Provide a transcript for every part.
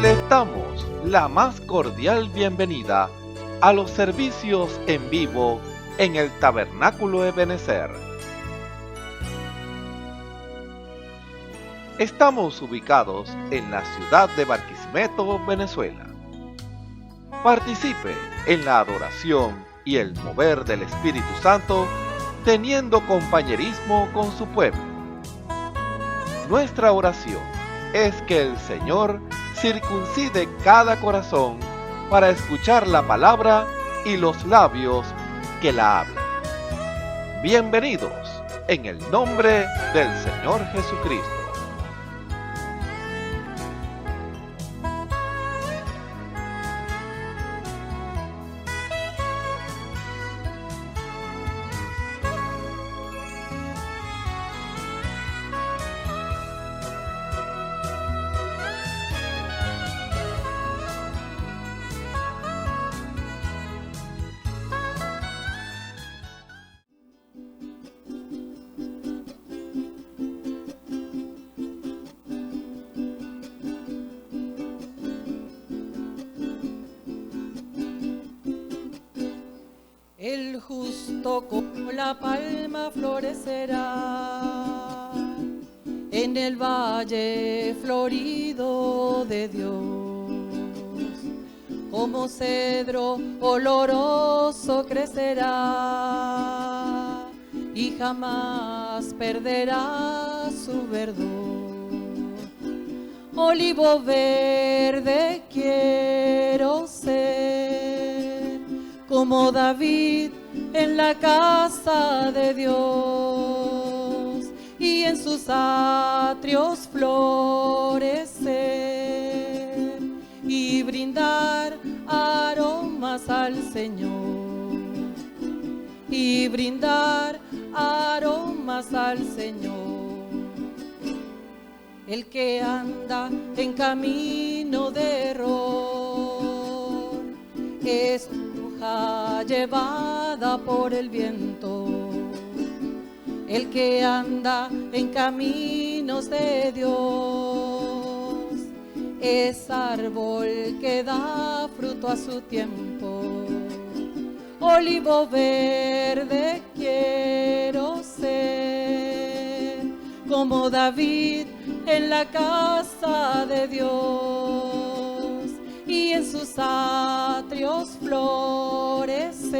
Les damos la más cordial bienvenida a los servicios en vivo en el Tabernáculo Ebenezer. Estamos ubicados en la ciudad de Barquisimeto, Venezuela. Participe en la adoración y el mover del Espíritu Santo, teniendo compañerismo con su pueblo. Nuestra oración es que el Señor circuncide cada corazón para escuchar la palabra y los labios que la hablan. Bienvenidos en el nombre del Señor Jesucristo. El justo como la palma florecerá en el valle florido de Dios, como cedro oloroso crecerá y jamás perderá su verdor. Olivo verde quiero ser, como David en la casa de Dios, y en sus atrios florecer, y brindar aromas al Señor, y brindar aromas al Señor. El que anda en camino de error es llevada por el viento. El que anda en caminos de Dios es árbol que da fruto a su tiempo. Olivo verde quiero ser, como David en la casa de Dios, y en sus atrios florecer,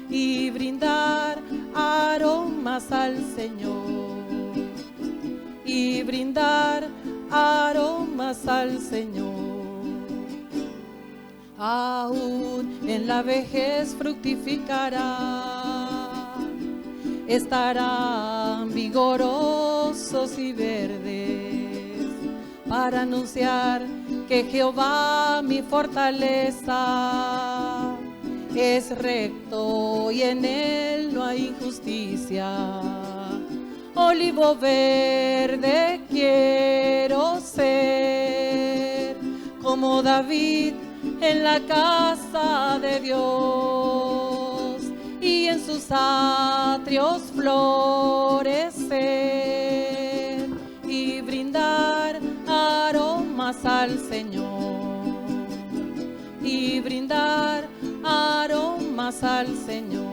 y brindar aromas al Señor, y brindar aromas al Señor. Aún en la vejez fructificarán, estarán vigorosos y verdes, para anunciar que Jehová mi fortaleza es recto y en él no hay injusticia. Olivo verde quiero ser, como David en la casa de Dios, y en sus atrios florecer, y brindar aromas al Señor, y brindar aromas al Señor.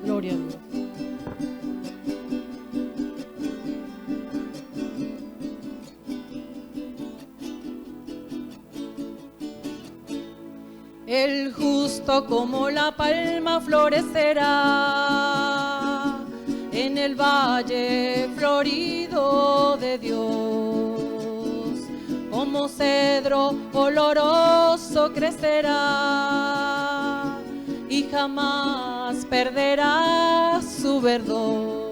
Gloria a Dios. El justo como la palma florecerá en el valle florido de Dios, como cedro oloroso crecerá y jamás perderá su verdor.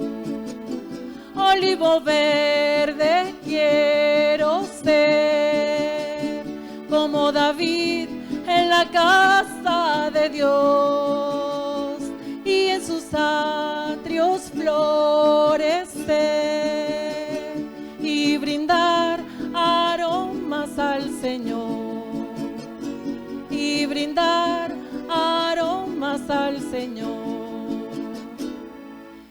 Olivo verde quiero ser, como David en la casa de Dios, y en sus atrios florecer, y brindar aromas al Señor, y brindar aromas al Señor.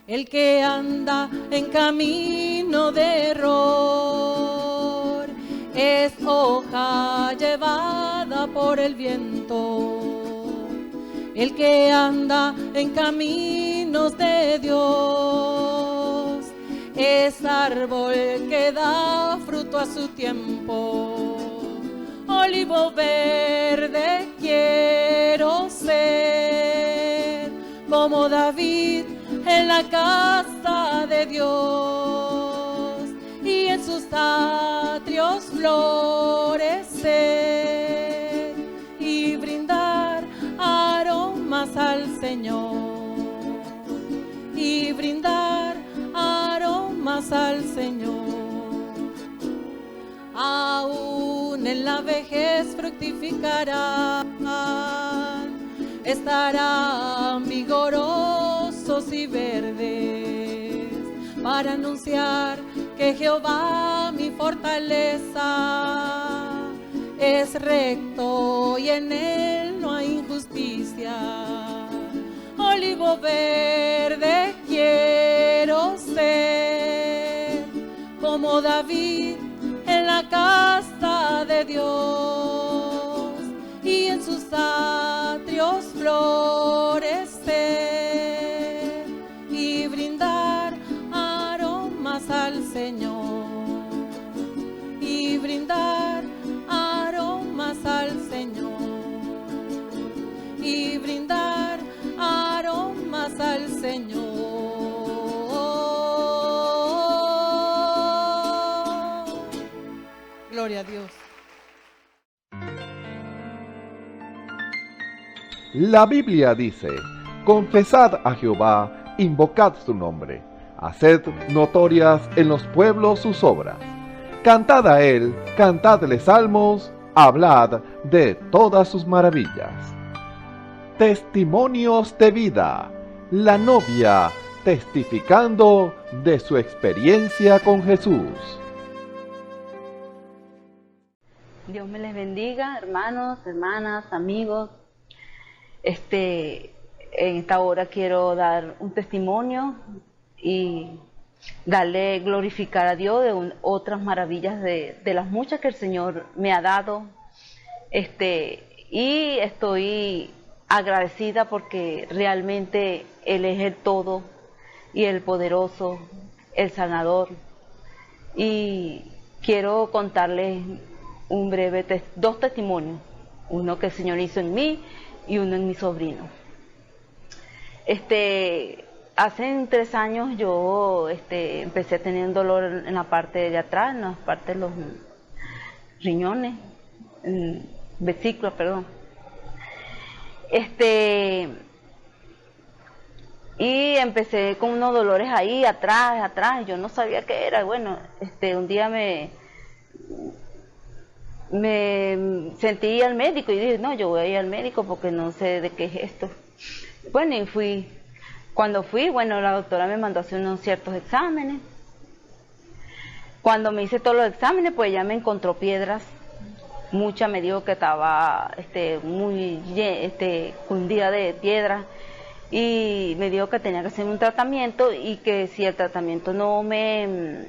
El que anda en camino camino de error, es hoja llevada por el viento. El que anda en caminos de Dios es árbol que da fruto a su tiempo. Olivo verde quiero ser, como David en la casa de Dios, y en sus atrios florecer, y brindar aromas al Señor, y brindar aromas al Señor. Aún en la vejez fructificarán, estarán vigorosos y verdes, para anunciar que Jehová mi fortaleza es recto y en él no hay injusticia. Olivo verde quiero ser, como David en la casa de Dios, y en sus atrios florecer, y brindar aromas al Señor, y brindar aromas al Señor, y brindar aromas al Señor. Gloria a Dios. La Biblia dice: confesad a Jehová, invocad su nombre, haced notorias en los pueblos sus obras. Cantad a él, cantadle salmos, hablad de todas sus maravillas. Testimonios de vida. La novia testificando de su experiencia con Jesús. Dios me les bendiga, hermanos, hermanas, amigos. En esta hora quiero dar un testimonio y darle glorificar a Dios de otras maravillas de las muchas que el Señor me ha dado. Y estoy agradecida porque realmente Él es el todo y el poderoso, el sanador. Y quiero contarles dos testimonios, uno que el Señor hizo en mí y uno en mi sobrino. Hace 3 años yo empecé a tener un dolor en la parte de atrás, en la parte de los riñones, vesículas, perdón. Y empecé con unos dolores ahí atrás, yo no sabía qué era. Bueno, un día me sentí al médico y dije, no, yo voy a ir al médico porque no sé de qué es esto. Bueno, y fui. Cuando fui, bueno, la doctora me mandó a hacer unos ciertos exámenes. Cuando me hice todos los exámenes, pues ya me encontró piedras. Mucha me dijo que estaba muy cundida de piedras. Y me dijo que tenía que hacer un tratamiento y que si el tratamiento no me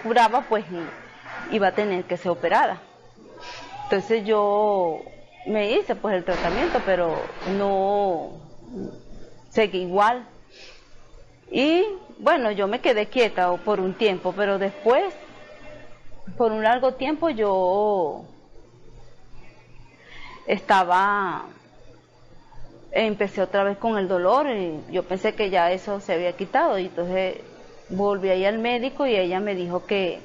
curaba, pues iba a tener que ser operada. Entonces yo me hice pues el tratamiento, pero no seguí igual. Y bueno, yo me quedé quieta por un tiempo, pero después, por un largo tiempo, yo empecé otra vez con el dolor y yo pensé que ya eso se había quitado. Y entonces volví ahí al médico y ella me dijo que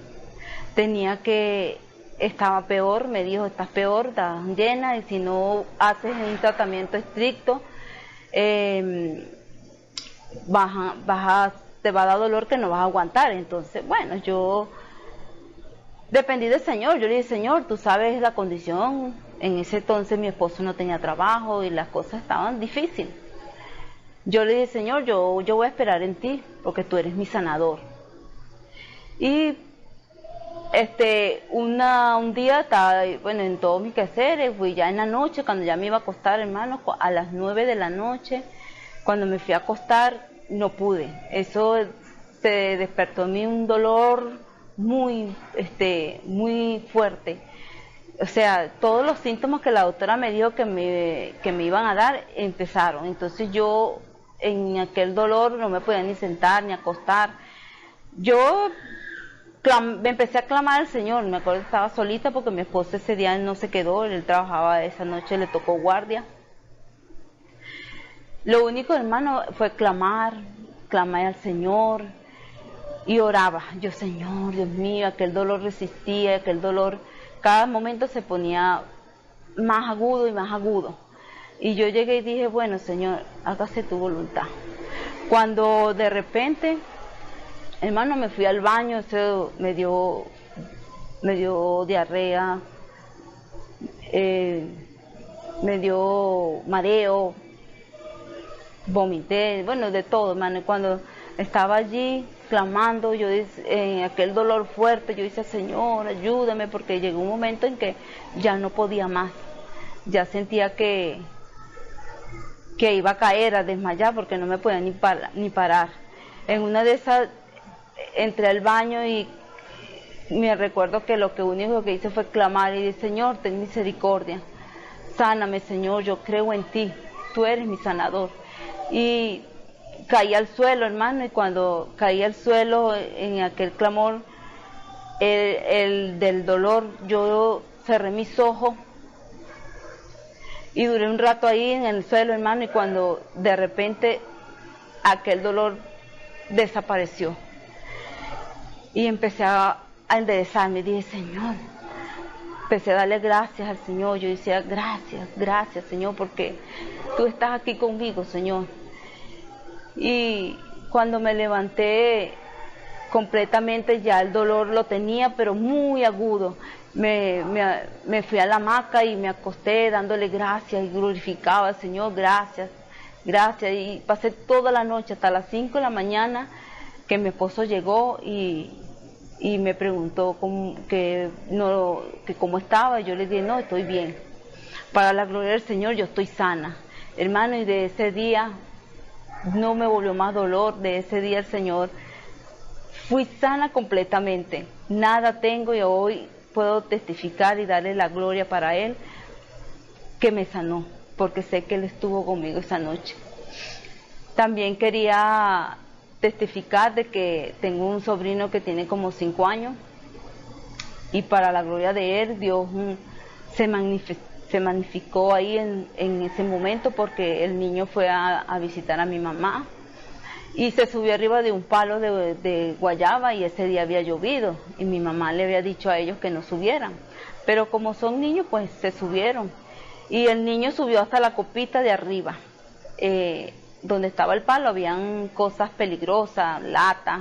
estaba peor. Me dijo, estás peor, estás llena, y si no haces un tratamiento estricto, te va a dar dolor que no vas a aguantar. Entonces, bueno, yo dependí del Señor. Yo le dije, Señor, tú sabes la condición. En ese entonces mi esposo no tenía trabajo y las cosas estaban difíciles. Yo le dije, Señor, yo voy a esperar en ti, porque tú eres mi sanador. Y un día estaba, bueno, en todos mis quehaceres, fui ya en la noche, cuando ya me iba a acostar, hermano, a las 9 de la noche, cuando me fui a acostar, no pude. Eso se despertó en mí un dolor muy fuerte. O sea, todos los síntomas que la doctora me dijo que me iban a dar empezaron. Entonces yo en aquel dolor no me podía ni sentar ni acostar. Yo me empecé a clamar al Señor. Me acuerdo que estaba solita porque mi esposo ese día no se quedó, él trabajaba esa noche, le tocó guardia. Lo único, hermano, fue clamar al Señor y oraba. Yo, Señor, Dios mío, aquel dolor resistía, aquel dolor cada momento se ponía más agudo y más agudo. Y yo llegué y dije, bueno, Señor, hágase tu voluntad. Cuando de repente, hermano, me fui al baño, eso me dio diarrea, me dio mareo, vomité, bueno, de todo, hermano. Y cuando estaba allí clamando, yo en aquel dolor fuerte, yo decía, Señor, ayúdame, porque llegó un momento en que ya no podía más. Ya sentía que iba a caer, a desmayar, porque no me podía ni parar. En una de esas entré al baño y me recuerdo que lo único que hice fue clamar y dije, Señor, ten misericordia, sáname, Señor, yo creo en ti, tú eres mi sanador. Y caí al suelo, hermano, y cuando caí al suelo en aquel clamor del dolor, yo cerré mis ojos y duré un rato ahí en el suelo, hermano, y cuando de repente aquel dolor desapareció y empecé a enderezarme. Dije, Señor, empecé a darle gracias al Señor. Yo decía, gracias, Señor, porque tú estás aquí conmigo, Señor. Y cuando me levanté completamente, ya el dolor lo tenía, pero muy agudo. Me fui a la hamaca y me acosté dándole gracias y glorificaba al Señor, gracias. Y pasé toda la noche hasta las 5 de la mañana que mi esposo llegó y me preguntó que cómo estaba. Yo le dije, no, estoy bien. Para la gloria del Señor, yo estoy sana. Hermano, y de ese día no me volvió más dolor. De ese día el Señor, fui sana completamente. Nada tengo y hoy puedo testificar y darle la gloria para Él, que me sanó, porque sé que Él estuvo conmigo esa noche. También quería testificar de que tengo un sobrino que tiene como 5 años y para la gloria de Él, Dios se magnificó ahí en ese momento, porque el niño fue a visitar a mi mamá y se subió arriba de un palo de guayaba y ese día había llovido y mi mamá le había dicho a ellos que no subieran, pero como son niños pues se subieron y el niño subió hasta la copita de arriba. Donde estaba el palo habían cosas peligrosas, latas,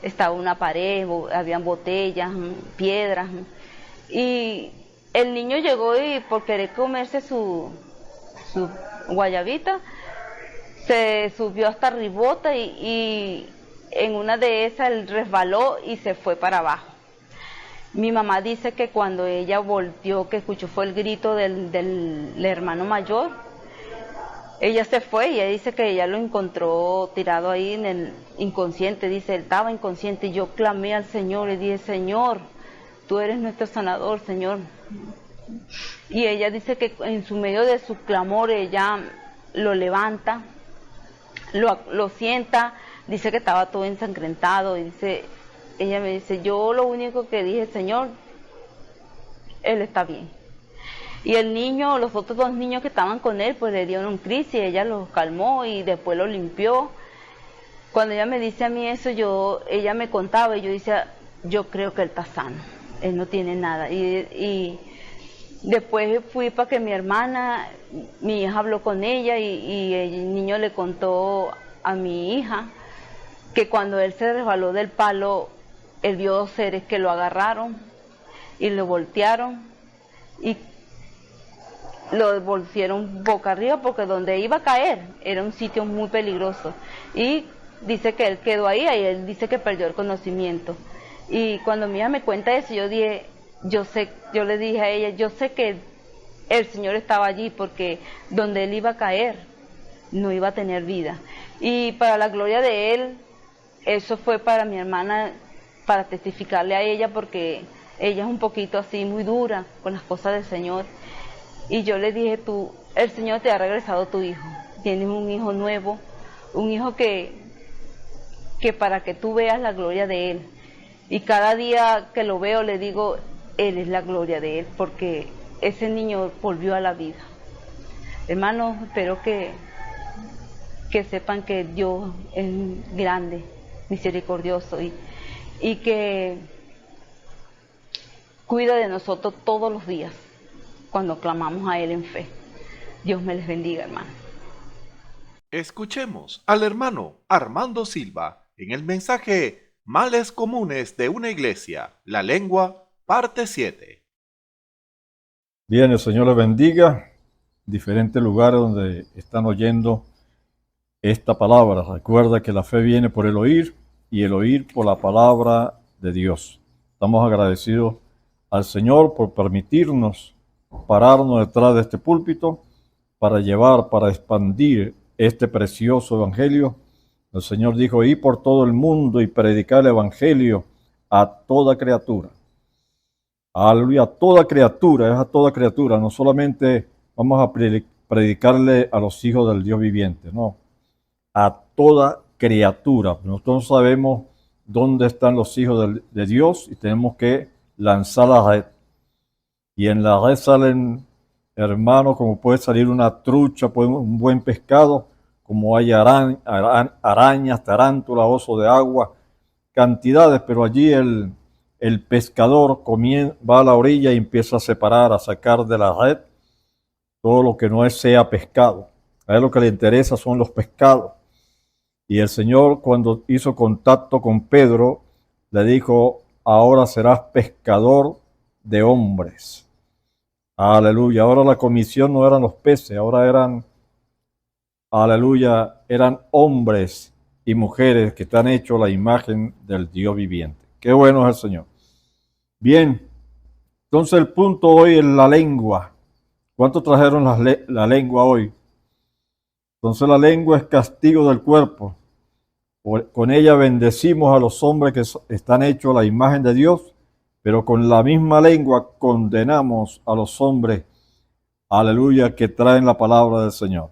estaba una pared, habían botellas, piedras, y el niño llegó y por querer comerse su guayabita se subió hasta ribota y en una de esas él resbaló y se fue para abajo. Mi mamá dice que cuando ella volteó, que escuchó fue el grito del hermano mayor. Ella se fue y ella dice que ella lo encontró tirado ahí en el inconsciente. Dice, él estaba inconsciente y yo clamé al Señor y dije, Señor, tú eres nuestro sanador, Señor. Y ella dice que en su medio de su clamor ella lo levanta, lo sienta, dice que estaba todo ensangrentado y ella me dice, yo lo único que dije, Señor, él está bien. Y el niño, los otros 2 niños que estaban con él, pues le dieron crisis, ella los calmó y después los limpió. Cuando ella me dice a mí eso, ella me contaba y yo decía, yo creo que él está sano, él no tiene nada. Y después fui para que mi hermana, mi hija habló con ella y el niño le contó a mi hija que cuando él se resbaló del palo, él vio 2 seres que lo agarraron y lo voltearon y lo volvieron boca arriba porque donde iba a caer era un sitio muy peligroso y dice que él quedó ahí y él dice que perdió el conocimiento. Y cuando mi hija me cuenta eso, yo dije, yo le dije a ella, yo sé que el Señor estaba allí porque donde él iba a caer no iba a tener vida. Y para la gloria de Él, eso fue para mi hermana, para testificarle a ella, porque ella es un poquito así, muy dura con las cosas del Señor. Y yo le dije, el Señor te ha regresado tu hijo. Tienes un hijo nuevo, un hijo que para que tú veas la gloria de Él. Y cada día que lo veo le digo, Él es la gloria de Él, porque ese niño volvió a la vida. Hermanos, espero que sepan que Dios es grande, misericordioso y que cuida de nosotros todos los días cuando clamamos a Él en fe. Dios me les bendiga, hermano. Escuchemos al hermano Armando Silva en el mensaje Males comunes de una iglesia, la lengua, parte 7. Bien, el Señor les bendiga. Diferentes lugares donde están oyendo esta palabra. Recuerda que la fe viene por el oír y el oír por la palabra de Dios. Estamos agradecidos al Señor por permitirnos pararnos detrás de este púlpito para llevar, para expandir este precioso evangelio. El Señor dijo, ir por todo el mundo y predicar el evangelio a toda criatura. Aleluya, a toda criatura, es a toda criatura. No solamente vamos a predicarle a los hijos del Dios viviente, no. A toda criatura. Nosotros sabemos dónde están los hijos de Dios y tenemos que lanzar la red. Y en la red salen, hermanos, como puede salir una trucha, un buen pescado, como hay arañas, tarántulas, oso de agua, cantidades, pero allí el pescador va a la orilla y empieza a separar, a sacar de la red todo lo que no sea pescado. A él lo que le interesa son los pescados. Y el Señor, cuando hizo contacto con Pedro, le dijo, ahora serás pescador de hombres. Aleluya. Ahora la comisión no eran los peces, ahora eran, aleluya, eran hombres y mujeres que te han hecho la imagen del Dios viviente. Qué bueno es el Señor. Bien, entonces el punto hoy es la lengua. ¿Cuántos trajeron la lengua hoy? Entonces la lengua es castigo del cuerpo. Con ella bendecimos a los hombres que están hechos a la imagen de Dios, pero con la misma lengua condenamos a los hombres, aleluya, que traen la palabra del Señor.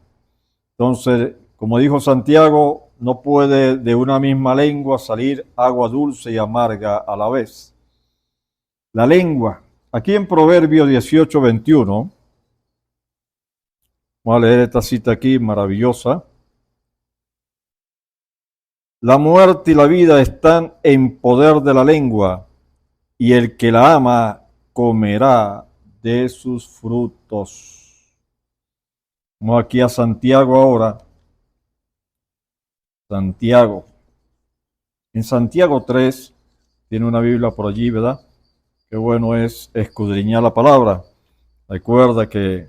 Entonces, como dijo Santiago, no puede de una misma lengua salir agua dulce y amarga a la vez. La lengua, aquí en Proverbios 18:21, vamos a leer esta cita aquí maravillosa. La muerte y la vida están en poder de la lengua, y el que la ama comerá de sus frutos. Vamos aquí a Santiago ahora. Santiago. En Santiago 3, tiene una Biblia por allí, ¿verdad? Qué bueno es escudriñar la palabra. Recuerda que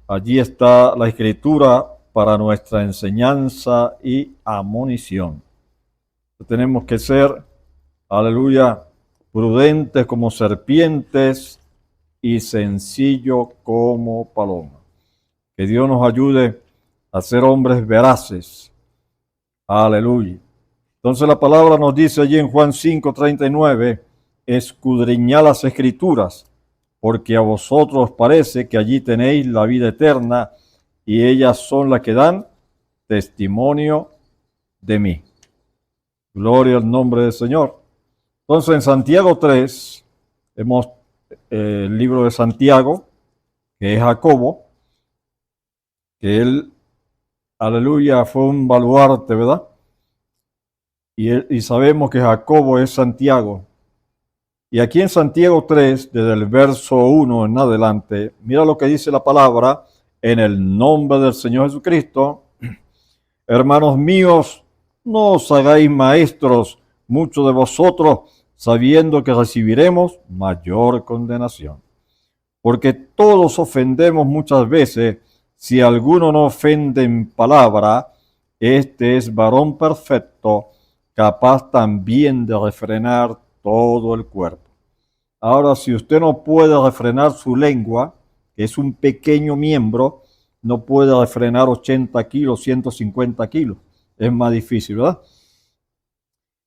allí está la escritura para nuestra enseñanza y admonición. Tenemos que ser, aleluya, prudentes como serpientes y sencillo como paloma. Que Dios nos ayude a ser hombres veraces. Aleluya. Entonces la palabra nos dice allí en Juan 5:39, escudriñad las escrituras, porque a vosotros parece que allí tenéis la vida eterna, y ellas son las que dan testimonio de mí. Gloria al nombre del Señor. Entonces en Santiago 3, vemos el libro de Santiago, que es Jacobo, que él, aleluya, fue un baluarte, ¿verdad? Y sabemos que Jacobo es Santiago. Y aquí en Santiago 3, desde el verso 1 en adelante, mira lo que dice la palabra, en el nombre del Señor Jesucristo. Hermanos míos, no os hagáis maestros, muchos de vosotros, sabiendo que recibiremos mayor condenación. Porque todos ofendemos muchas veces. Si alguno no ofende en palabra, este es varón perfecto, capaz también de refrenar todo el cuerpo. Ahora, si usted no puede refrenar su lengua, que es un pequeño miembro, no puede refrenar 80 kilos, 150 kilos. Es más difícil, ¿verdad?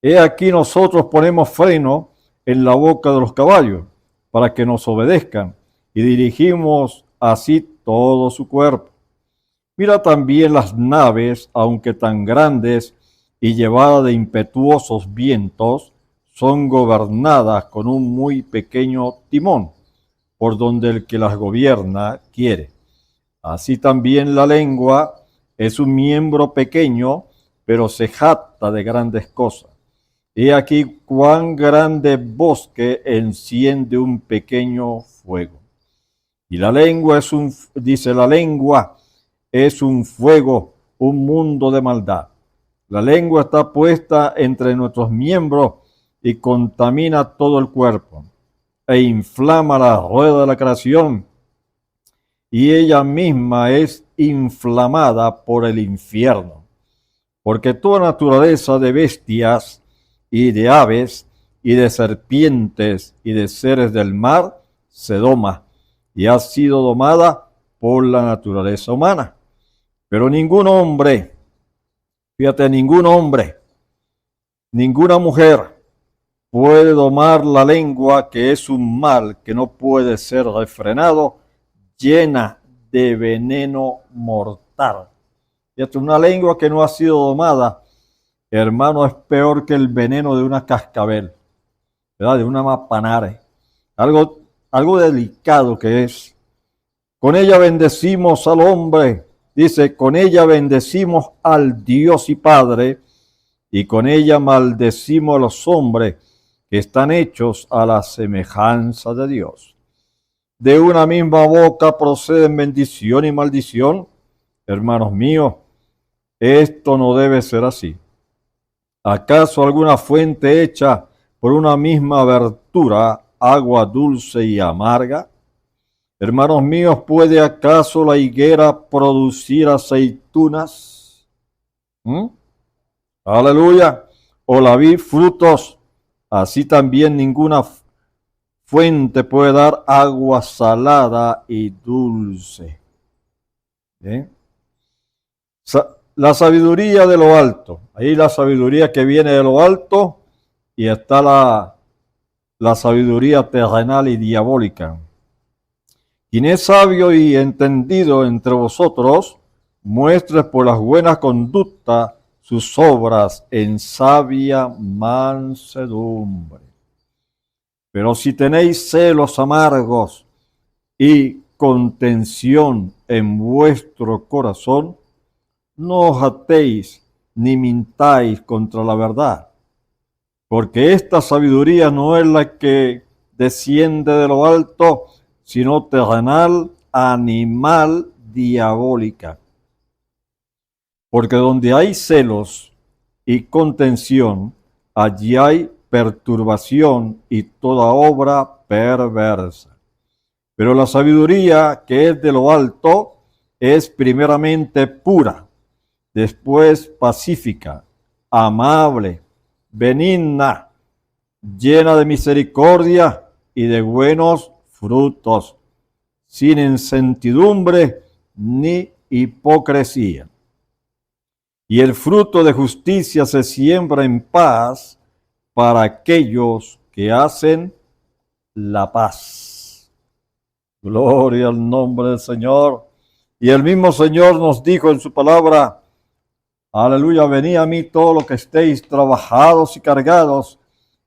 He aquí nosotros ponemos freno en la boca de los caballos para que nos obedezcan y dirigimos así todo su cuerpo. Mira también las naves, aunque tan grandes y llevadas de impetuosos vientos, son gobernadas con un muy pequeño timón, por donde el que las gobierna quiere. Así también la lengua es un miembro pequeño, pero se jacta de grandes cosas. He aquí cuán grande bosque enciende un pequeño fuego. Y la lengua dice la lengua es un fuego, un mundo de maldad. La lengua está puesta entre nuestros miembros y contamina todo el cuerpo e inflama la rueda de la creación, y ella misma es inflamada por el infierno, porque toda naturaleza de bestias y de aves y de serpientes y de seres del mar se doma y ha sido domada por la naturaleza humana. Pero ningún hombre, fíjate, ningún hombre, ninguna mujer puede domar la lengua, que es un mal que no puede ser refrenado, llena de veneno mortal. Fíjate, una lengua que no ha sido domada, hermano, es peor que el veneno de una cascabel, ¿verdad? De una mapanare. Algo delicado que es. Con ella bendecimos al hombre, dice, con ella bendecimos al Dios y Padre, y con ella maldecimos a los hombres que están hechos a la semejanza de Dios. De una misma boca proceden bendición y maldición. Hermanos míos, esto no debe ser así. ¿Acaso alguna fuente hecha por una misma abertura, agua dulce y amarga? Hermanos míos, ¿puede acaso la higuera producir aceitunas? Aleluya. O la vid frutos. Así también ninguna fuente puede dar agua salada y dulce. ¿Bien? La sabiduría de lo alto. Ahí la sabiduría que viene de lo alto, y está la sabiduría terrenal y diabólica. Quien es sabio y entendido entre vosotros, muestre por las buenas conductas sus obras en sabia mansedumbre. Pero si tenéis celos amargos y contención en vuestro corazón, no os atéis ni mintáis contra la verdad, porque esta sabiduría no es la que desciende de lo alto, sino terrenal, animal, diabólica. Porque donde hay celos y contención, allí hay perturbación y toda obra perversa. Pero la sabiduría que es de lo alto es primeramente pura, después pacífica, amable, benigna, llena de misericordia y de buenos frutos, sin insentidumbre ni hipocresía. Y el fruto de justicia se siembra en paz para aquellos que hacen la paz. Gloria al nombre del Señor. Y el mismo Señor nos dijo en su palabra, aleluya, venid a mí todos los que estéis trabajados y cargados,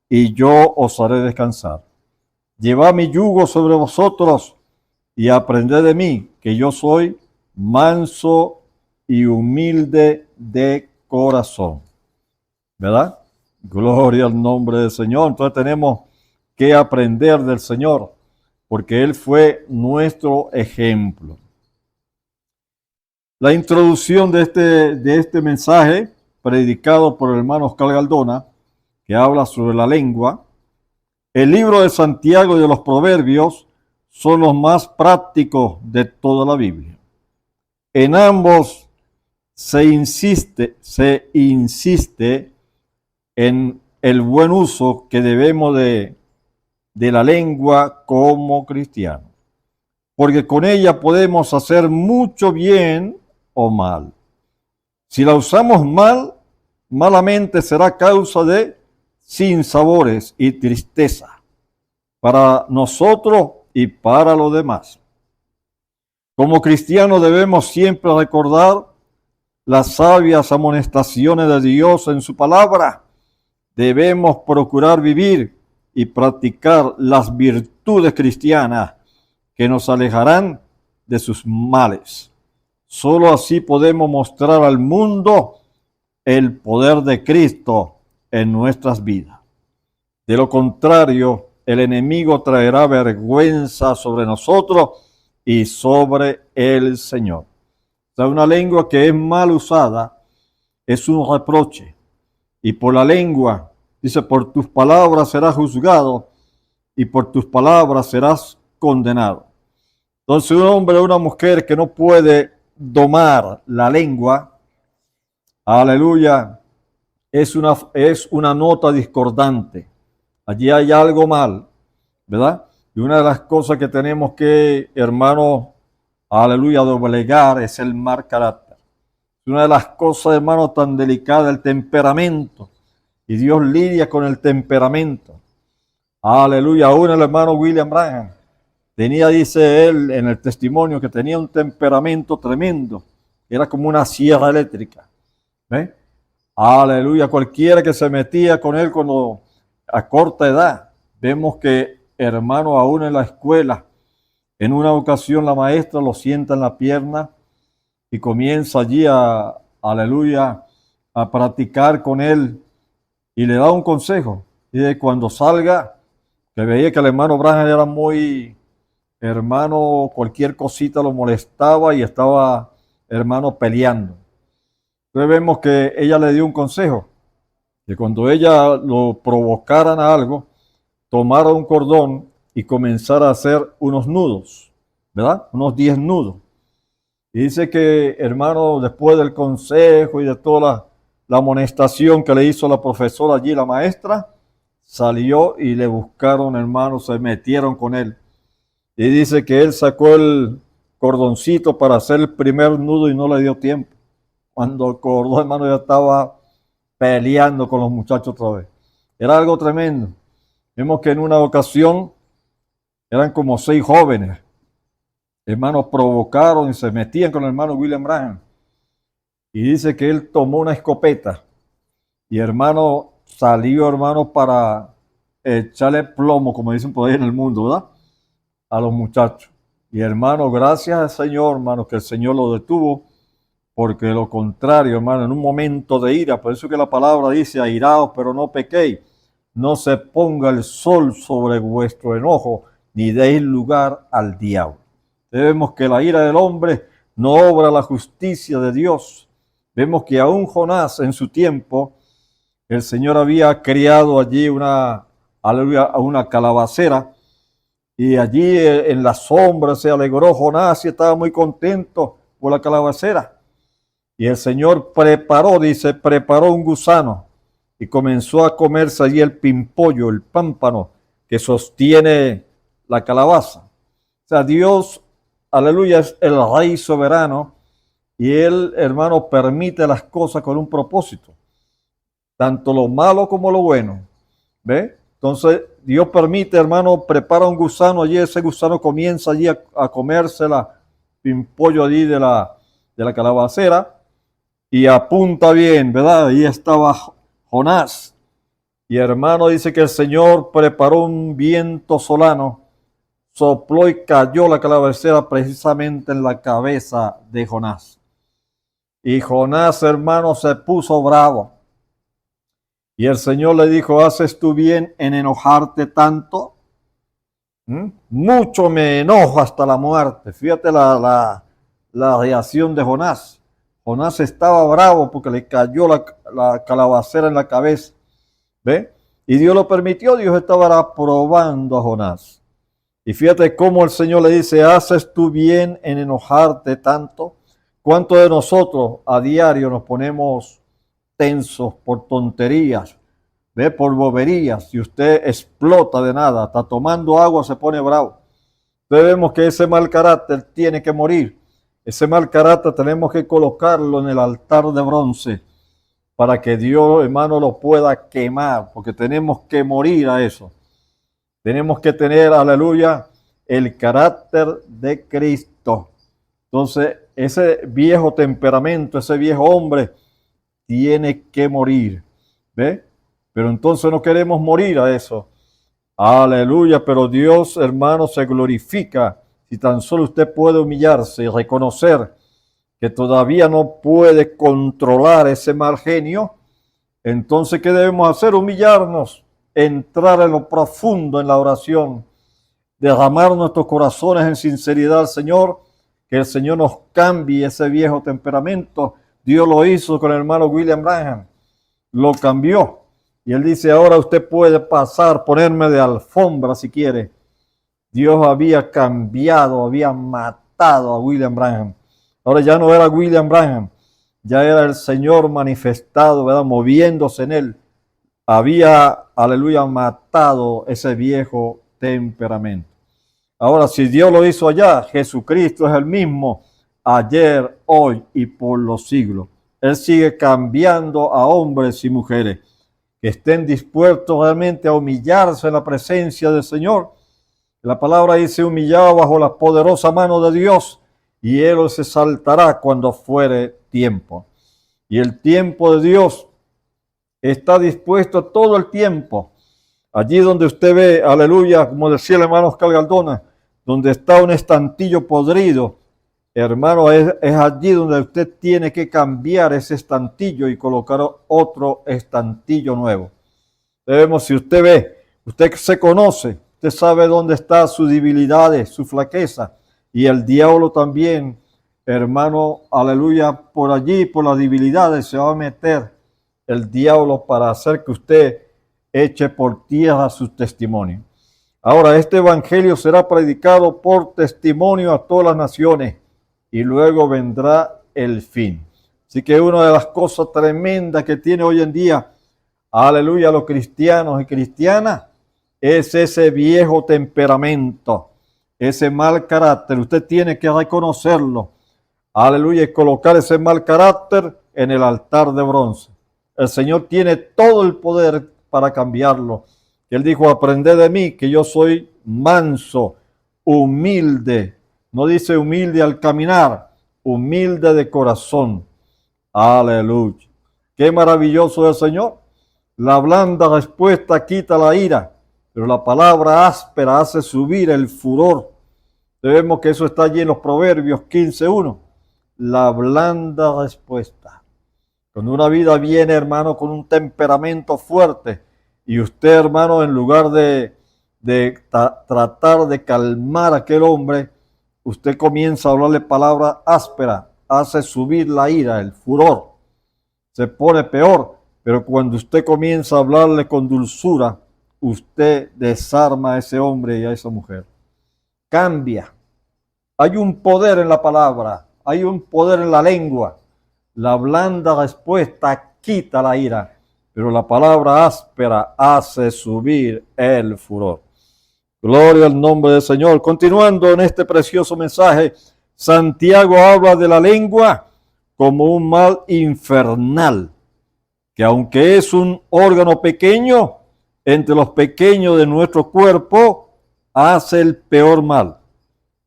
y yo os haré descansar. Llevad mi yugo sobre vosotros y aprended de mí, que yo soy manso y humilde de corazón. ¿Verdad? Gloria al nombre del Señor. Entonces tenemos que aprender del Señor, porque Él fue nuestro ejemplo. La introducción de este mensaje, predicado por el hermano Oscar Galdona, que habla sobre la lengua. El libro de Santiago y de los Proverbios son los más prácticos de toda la Biblia. En ambos se insiste en el buen uso que debemos de la lengua como cristianos, porque con ella podemos hacer mucho bien o mal. Si la usamos malamente será causa de sin sabores y tristeza para nosotros y para los demás. Como cristianos debemos siempre recordar las sabias amonestaciones de Dios en su palabra. Debemos procurar vivir y practicar las virtudes cristianas que nos alejarán de sus males. Solo así podemos mostrar al mundo el poder de Cristo en nuestras vidas. De lo contrario, el enemigo traerá vergüenza sobre nosotros y sobre el Señor. O sea, una lengua que es mal usada es un reproche. Y por la lengua, dice, por tus palabras serás juzgado y por tus palabras serás condenado. Entonces, un hombre o una mujer que no puede domar la lengua, aleluya, es una nota discordante. Allí hay algo mal, ¿verdad? Y una de las cosas que tenemos que, hermanos, aleluya, doblegar es el mal carácter. Una de las cosas, hermanos, tan delicadas, el temperamento. Y Dios lidia con el temperamento. Aleluya. Aún el hermano William Branham tenía, dice él en el testimonio, que tenía un temperamento tremendo. Era como una sierra eléctrica. ¿Ve? Aleluya. Cualquiera que se metía con él cuando a corta edad, vemos que, hermano, aún en la escuela, en una ocasión la maestra lo sienta en la pierna y comienza allí aleluya, a practicar con él y le da un consejo. Y de cuando salga, que veía que el hermano Branham era muy, hermano, cualquier cosita lo molestaba y estaba, hermano, peleando. Entonces vemos que ella le dio un consejo, que cuando ella lo provocaran a algo, tomara un cordón y comenzara a hacer unos nudos, ¿verdad? Unos 10 nudos. Y dice que, hermano, después del consejo y de toda la amonestación que le hizo la profesora allí, la maestra, salió y le buscaron, hermano, se metieron con él. Y dice que él sacó el cordoncito para hacer el primer nudo y no le dio tiempo. Cuando el cordón, hermano, ya estaba peleando con los muchachos otra vez. Era algo tremendo. Vemos que en una ocasión eran como 6 jóvenes. Hermanos, provocaron y se metían con el hermano William Branham. Y dice que él tomó una escopeta y, hermano, salió, hermano, para echarle plomo, como dicen por ahí en el mundo, ¿verdad? A los muchachos. Y, hermano, gracias al Señor, hermano, que el Señor lo detuvo, porque de lo contrario, hermano, en un momento de ira, por eso que la palabra dice, airaos, pero no pequéis, no se ponga el sol sobre vuestro enojo, ni deis lugar al diablo. Vemos que la ira del hombre no obra la justicia de Dios. Vemos que aún Jonás en su tiempo, el Señor había criado allí una calabacera, y allí en la sombra se alegró Jonás y estaba muy contento por la calabacera. Y el Señor preparó un gusano y comenzó a comerse allí el pimpollo, el pámpano que sostiene la calabaza. O sea, Dios, aleluya, es el Rey soberano y Él, hermano, permite las cosas con un propósito, tanto lo malo como lo bueno. ¿Ve? Entonces, Dios permite, hermano, prepara un gusano allí, ese gusano comienza allí a comerse el pimpollo allí de la calabacera y apunta bien, ¿verdad? Ahí estaba Jonás. Y hermano, dice que el Señor preparó un viento solano, sopló y cayó la calabacera precisamente en la cabeza de Jonás. Y Jonás, hermano, se puso bravo. Y el Señor le dijo, ¿haces tú bien en enojarte tanto? Mucho me enojo hasta la muerte. Fíjate la reacción de Jonás. Jonás estaba bravo porque le cayó la calabacera en la cabeza. ¿Ve? Y Dios lo permitió, Dios estaba probando a Jonás. Y fíjate cómo el Señor le dice, ¿haces tú bien en enojarte tanto? ¿Cuántos de nosotros a diario nos ponemos tensos por tonterías, ¿ve? Por boberías? Si usted explota de nada, está tomando agua, se pone bravo. Entonces vemos que ese mal carácter tiene que morir. Ese mal carácter tenemos que colocarlo en el altar de bronce para que Dios, hermano, lo pueda quemar, porque tenemos que morir a eso. Tenemos que tener, aleluya, el carácter de Cristo. Entonces, ese viejo temperamento, ese viejo hombre, tiene que morir. ¿Ve? Pero entonces no queremos morir a eso. Aleluya, pero Dios, hermano, se glorifica si tan solo usted puede humillarse y reconocer que todavía no puede controlar ese mal genio. Entonces, ¿qué debemos hacer? Humillarnos, entrar en lo profundo en la oración, derramar nuestros corazones en sinceridad al Señor, que el Señor nos cambie ese viejo temperamento. Dios lo hizo con el hermano William Branham, lo cambió. Y él dice, ahora usted puede pasar, ponerme de alfombra si quiere. Dios había cambiado, había matado a William Branham. Ahora ya no era William Branham, ya era el Señor manifestado, ¿verdad? Moviéndose en él. Había, aleluya, matado ese viejo temperamento. Ahora, si Dios lo hizo allá, Jesucristo es el mismo ayer, hoy y por los siglos. Él sigue cambiando a hombres y mujeres que estén dispuestos realmente a humillarse en la presencia del Señor. La palabra dice humillado bajo la poderosa mano de Dios, y Él se exaltará cuando fuere tiempo. Y el tiempo de Dios está dispuesto todo el tiempo. Allí donde usted ve, aleluya, como decía el hermano Oscar Galdona, donde está un estantillo podrido, hermano, es allí donde usted tiene que cambiar ese estantillo y colocar otro estantillo nuevo. Debemos, si usted ve, usted se conoce, usted sabe dónde están sus debilidades, su flaqueza, y el diablo también, hermano, aleluya, por allí, por las debilidades, se va a meter el diablo para hacer que usted eche por tierra sus testimonios. Ahora, este evangelio será predicado por testimonio a todas las naciones y luego vendrá el fin. Así que una de las cosas tremendas que tiene hoy en día, aleluya, los cristianos y cristianas, es ese viejo temperamento, ese mal carácter. Usted tiene que reconocerlo, aleluya, y colocar ese mal carácter en el altar de bronce. El Señor tiene todo el poder para cambiarlo. Él dijo, aprended de mí, que yo soy manso, humilde. No dice humilde al caminar, humilde de corazón. Aleluya. Qué maravilloso es el Señor. La blanda respuesta quita la ira, pero la palabra áspera hace subir el furor. Vemos que eso está allí en los Proverbios 15:1. La blanda respuesta. Cuando una vida viene, hermano, con un temperamento fuerte, y usted, hermano, en lugar de tratar de calmar a aquel hombre, usted comienza a hablarle palabra áspera, hace subir la ira, el furor, se pone peor. Pero cuando usted comienza a hablarle con dulzura, usted desarma a ese hombre y a esa mujer. Cambia. Hay un poder en la palabra, hay un poder en la lengua. La blanda respuesta quita la ira, pero la palabra áspera hace subir el furor. Gloria al nombre del Señor. Continuando en este precioso mensaje, Santiago habla de la lengua como un mal infernal, que aunque es un órgano pequeño, entre los pequeños de nuestro cuerpo, hace el peor mal.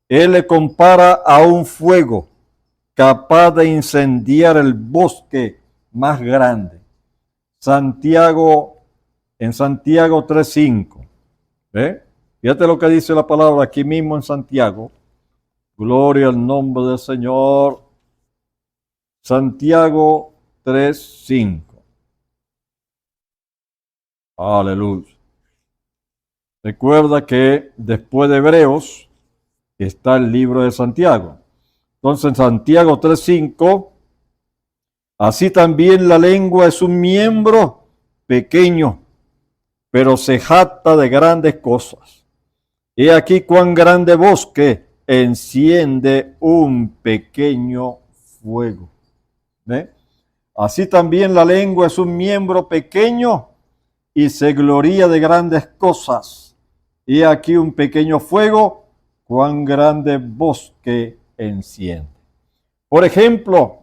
Él le compara a un fuego capaz de incendiar el bosque más grande. En Santiago 3:5. Fíjate lo que dice la palabra aquí mismo en Santiago. Gloria al nombre del Señor. Santiago 3:5. Aleluya. Recuerda que después de Hebreos está el libro de Santiago. Entonces en Santiago 3:5, así también la lengua es un miembro pequeño, pero se jacta de grandes cosas. He aquí cuán grande bosque enciende un pequeño fuego. ¿Ve? Así también la lengua es un miembro pequeño y se gloría de grandes cosas. He aquí un pequeño fuego, cuán grande bosque enciende. Por ejemplo,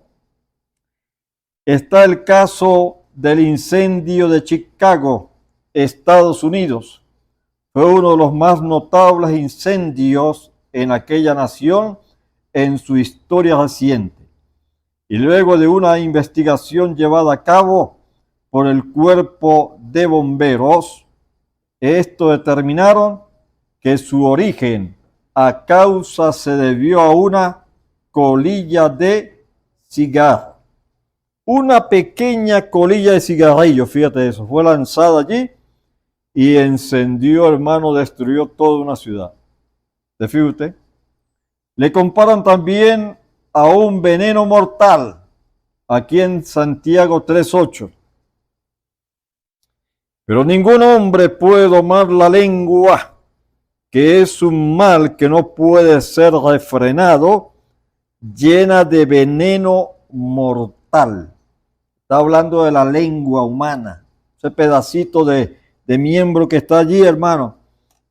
está el caso del incendio de Chicago, Estados Unidos. Fue uno de los más notables incendios en aquella nación en su historia reciente. Y luego de una investigación llevada a cabo por el cuerpo de bomberos, estos determinaron que su origen a causa se debió a una colilla de cigarro. Una pequeña colilla de cigarrillo, fíjate eso, fue lanzada allí y encendió, hermano, destruyó toda una ciudad. ¿Te fija usted? Le comparan también a un veneno mortal, aquí en Santiago 3:8. Pero ningún hombre puede domar la lengua, que es un mal que no puede ser refrenado, llena de veneno mortal. Está hablando de la lengua humana, ese pedacito de miembro que está allí, hermano.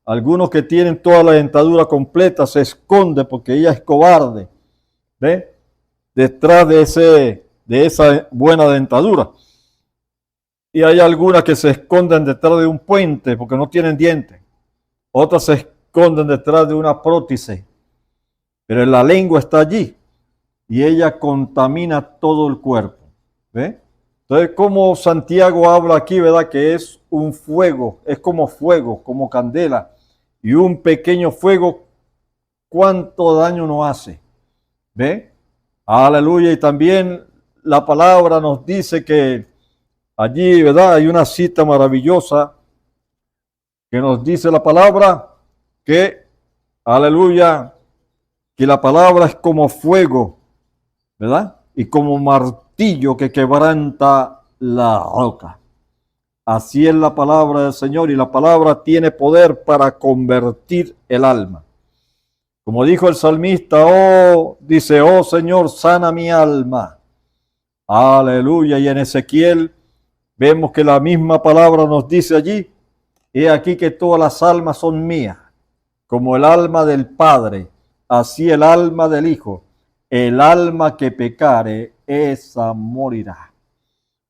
Algunos que tienen toda la dentadura completa se esconden porque ella es cobarde, ¿ve? Detrás de esa buena dentadura. Y hay algunas que se esconden detrás de un puente porque no tienen dientes. Otras se esconden detrás de una prótesis. Pero la lengua está allí y ella contamina todo el cuerpo. ¿Ve? Entonces, como Santiago habla aquí, ¿verdad? Que es un fuego, es como fuego, como candela. Y un pequeño fuego, ¿cuánto daño nos hace? ¿Ve? Aleluya. Y también la palabra nos dice que allí, ¿verdad? Hay una cita maravillosa que nos dice la palabra que, aleluya, que la palabra es como fuego, ¿verdad? Y como martillo que quebranta la roca. Así es la palabra del Señor, y la palabra tiene poder para convertir el alma. Como dijo el salmista, dice, oh Señor, sana mi alma. Aleluya. Y en Ezequiel vemos que la misma palabra nos dice allí, he aquí que todas las almas son mías, como el alma del Padre, así el alma del Hijo. El alma que pecare, esa morirá.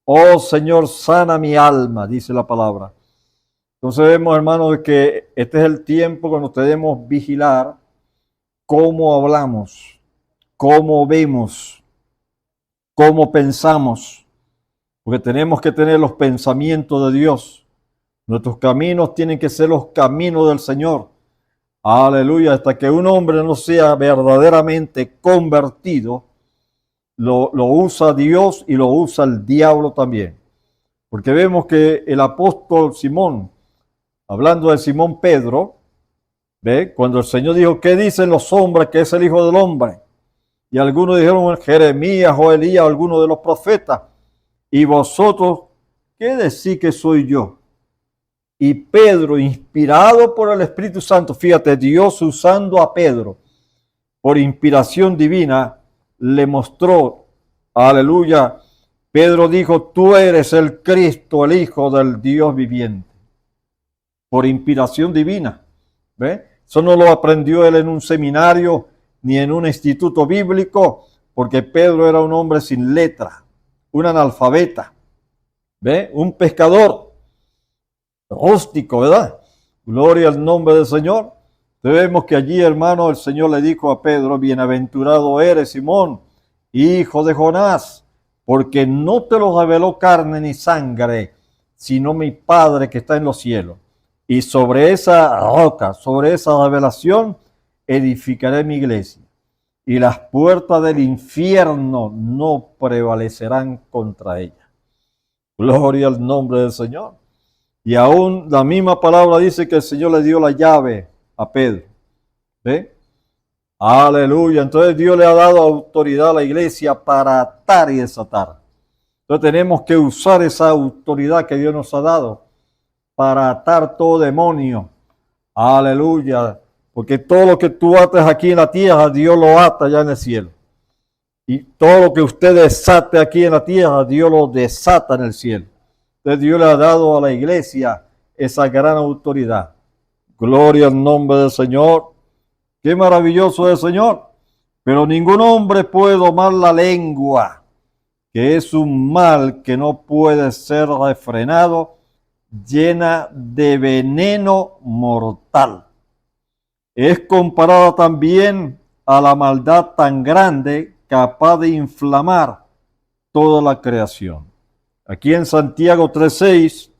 Oh Señor, sana mi alma, dice la palabra. Entonces vemos, hermanos, que este es el tiempo cuando debemos vigilar cómo hablamos, cómo vemos, cómo pensamos, porque tenemos que tener los pensamientos de Dios. Nuestros caminos tienen que ser los caminos del Señor. Aleluya, hasta que un hombre no sea verdaderamente convertido, lo usa Dios y lo usa el diablo también. Porque vemos que el apóstol Simón, hablando de Simón Pedro, ¿ve? Cuando el Señor dijo, ¿qué dicen los hombres que es el Hijo del Hombre? Y algunos dijeron Jeremías o Elías o alguno de los profetas. Y vosotros, ¿qué decís que soy yo? Y Pedro, inspirado por el Espíritu Santo, fíjate, Dios usando a Pedro por inspiración divina, le mostró, aleluya, Pedro dijo, tú eres el Cristo, el Hijo del Dios viviente, por inspiración divina. ¿Ve? Eso no lo aprendió él en un seminario ni en un instituto bíblico, porque Pedro era un hombre sin letra, un analfabeta, ¿ve? Un pescador rústico, ¿verdad? Gloria al nombre del Señor. Vemos que allí, hermano, el Señor le dijo a Pedro, bienaventurado eres, Simón, hijo de Jonás, porque no te lo reveló carne ni sangre, sino mi Padre que está en los cielos. Y sobre esa roca, sobre esa revelación, edificaré mi iglesia. Y las puertas del infierno no prevalecerán contra ella. Gloria al nombre del Señor. Y aún la misma palabra dice que el Señor le dio la llave a Pedro. ¿Ve? Aleluya. Entonces Dios le ha dado autoridad a la iglesia para atar y desatar. Entonces tenemos que usar esa autoridad que Dios nos ha dado para atar todo demonio. Aleluya. Porque todo lo que tú ates aquí en la tierra, Dios lo ata allá en el cielo. Y todo lo que usted desate aquí en la tierra, Dios lo desata en el cielo. Entonces Dios le ha dado a la iglesia esa gran autoridad. Gloria al nombre del Señor. Qué maravilloso es el Señor. Pero ningún hombre puede domar la lengua, que es un mal que no puede ser refrenado, llena de veneno mortal. Es comparada también a la maldad tan grande, capaz de inflamar toda la creación. Aquí en Santiago 3:6,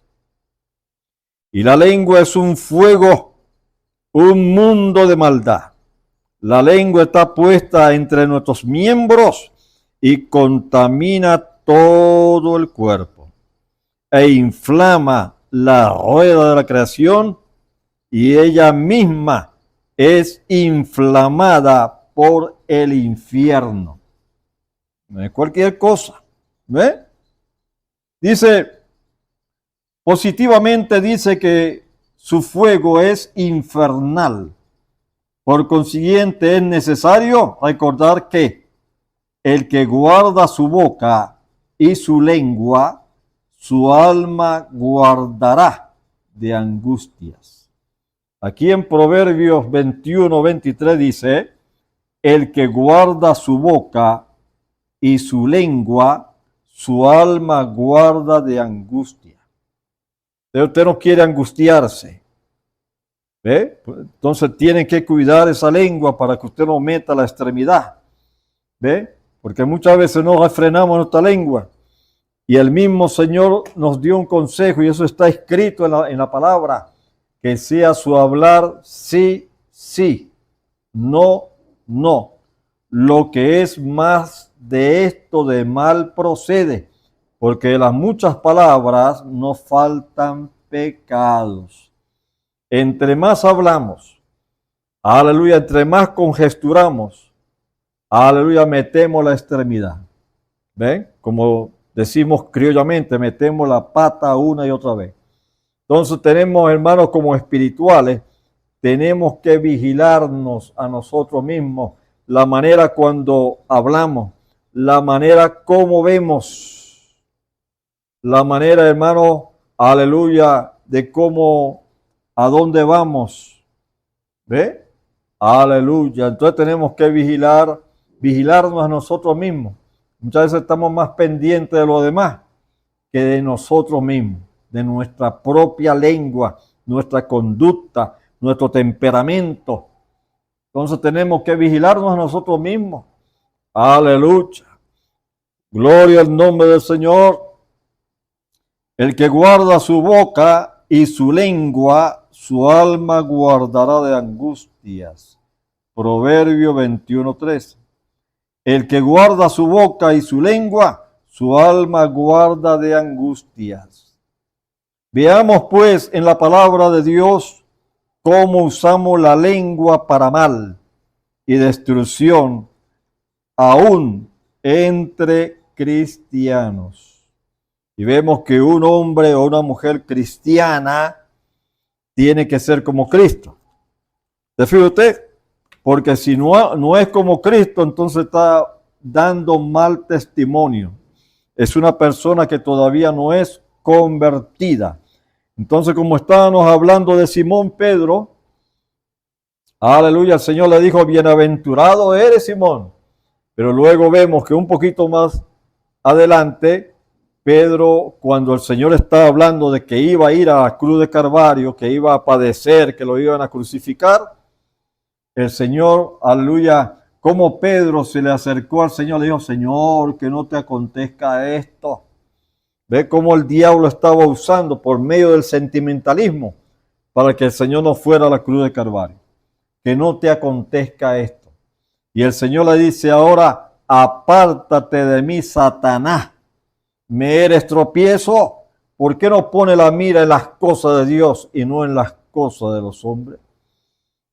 y la lengua es un fuego, un mundo de maldad. La lengua está puesta entre nuestros miembros y contamina todo el cuerpo e inflama la rueda de la creación, y ella misma es inflamada por el infierno. No es cualquier cosa. ¿Ve? Dice, positivamente dice que su fuego es infernal. Por consiguiente, es necesario recordar que el que guarda su boca y su lengua, su alma guardará de angustias. Aquí en Proverbios 21:23 dice, el que guarda su boca y su lengua, su alma guarda de angustia. Usted no quiere angustiarse. ¿Ve? Entonces tiene que cuidar esa lengua para que usted no meta la extremidad. ¿Ve? Porque muchas veces no refrenamos nuestra lengua. Y el mismo Señor nos dio un consejo, y eso está escrito en la palabra, que sea su hablar sí, sí, no, no. Lo que es más de esto de mal procede, porque de las muchas palabras no faltan pecados. Entre más hablamos, aleluya, entre más congesturamos, aleluya, metemos la extremidad. ¿Ven? Como decimos criollamente, metemos la pata una y otra vez. Entonces tenemos, hermanos, como espirituales, tenemos que vigilarnos a nosotros mismos, la manera cuando hablamos, la manera como vemos, la manera, hermano, aleluya, de cómo, a dónde vamos. ¿Ve? Aleluya. Entonces tenemos que vigilarnos a nosotros mismos. Muchas veces estamos más pendientes de lo demás que de nosotros mismos, de nuestra propia lengua, nuestra conducta, nuestro temperamento. Entonces tenemos que vigilarnos a nosotros mismos. Aleluya. Gloria al nombre del Señor. El que guarda su boca y su lengua, su alma guardará de angustias. Proverbio 21:13. El que guarda su boca y su lengua, su alma guarda de angustias. Veamos pues en la palabra de Dios cómo usamos la lengua para mal y destrucción, aún entre cristianos. Y vemos que un hombre o una mujer cristiana tiene que ser como Cristo. ¿Se fija usted? Porque si no es como Cristo, entonces está dando mal testimonio. Es una persona que todavía no es convertida. Entonces, como estábamos hablando de Simón Pedro, aleluya, el Señor le dijo, bienaventurado eres, Simón. Pero luego vemos que un poquito más adelante, Pedro, cuando el Señor estaba hablando de que iba a ir a la cruz de Calvario, que iba a padecer, que lo iban a crucificar, el Señor, aleluya, como Pedro se le acercó al Señor, le dijo, Señor, que no te acontezca esto. Ve cómo el diablo estaba usando por medio del sentimentalismo para que el Señor no fuera a la cruz de Calvario. Que no te acontezca esto. Y el Señor le dice ahora, apártate de mí, Satanás. Me eres tropiezo. ¿Por qué no pone la mira en las cosas de Dios y no en las cosas de los hombres?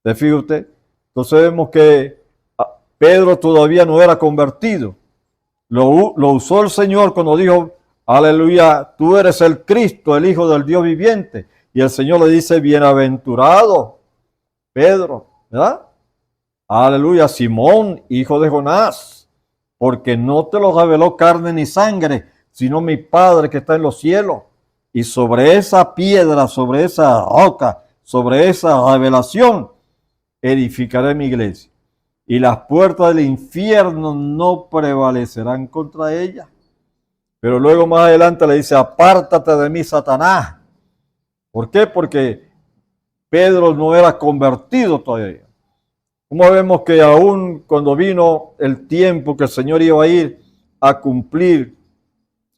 ¿Se fija usted? Entonces vemos que Pedro todavía no era convertido. Lo usó el Señor cuando dijo, aleluya, tú eres el Cristo, el Hijo del Dios viviente. Y el Señor le dice, bienaventurado, Pedro, ¿verdad? Aleluya, Simón, hijo de Jonás, porque no te lo reveló carne ni sangre, sino mi Padre que está en los cielos. Y sobre esa piedra, sobre esa roca, sobre esa revelación, edificaré mi iglesia. Y las puertas del infierno no prevalecerán contra ella. Pero luego más adelante le dice, apártate de mí, Satanás. ¿Por qué? Porque Pedro no era convertido todavía. Como vemos que aún cuando vino el tiempo que el Señor iba a ir a cumplir,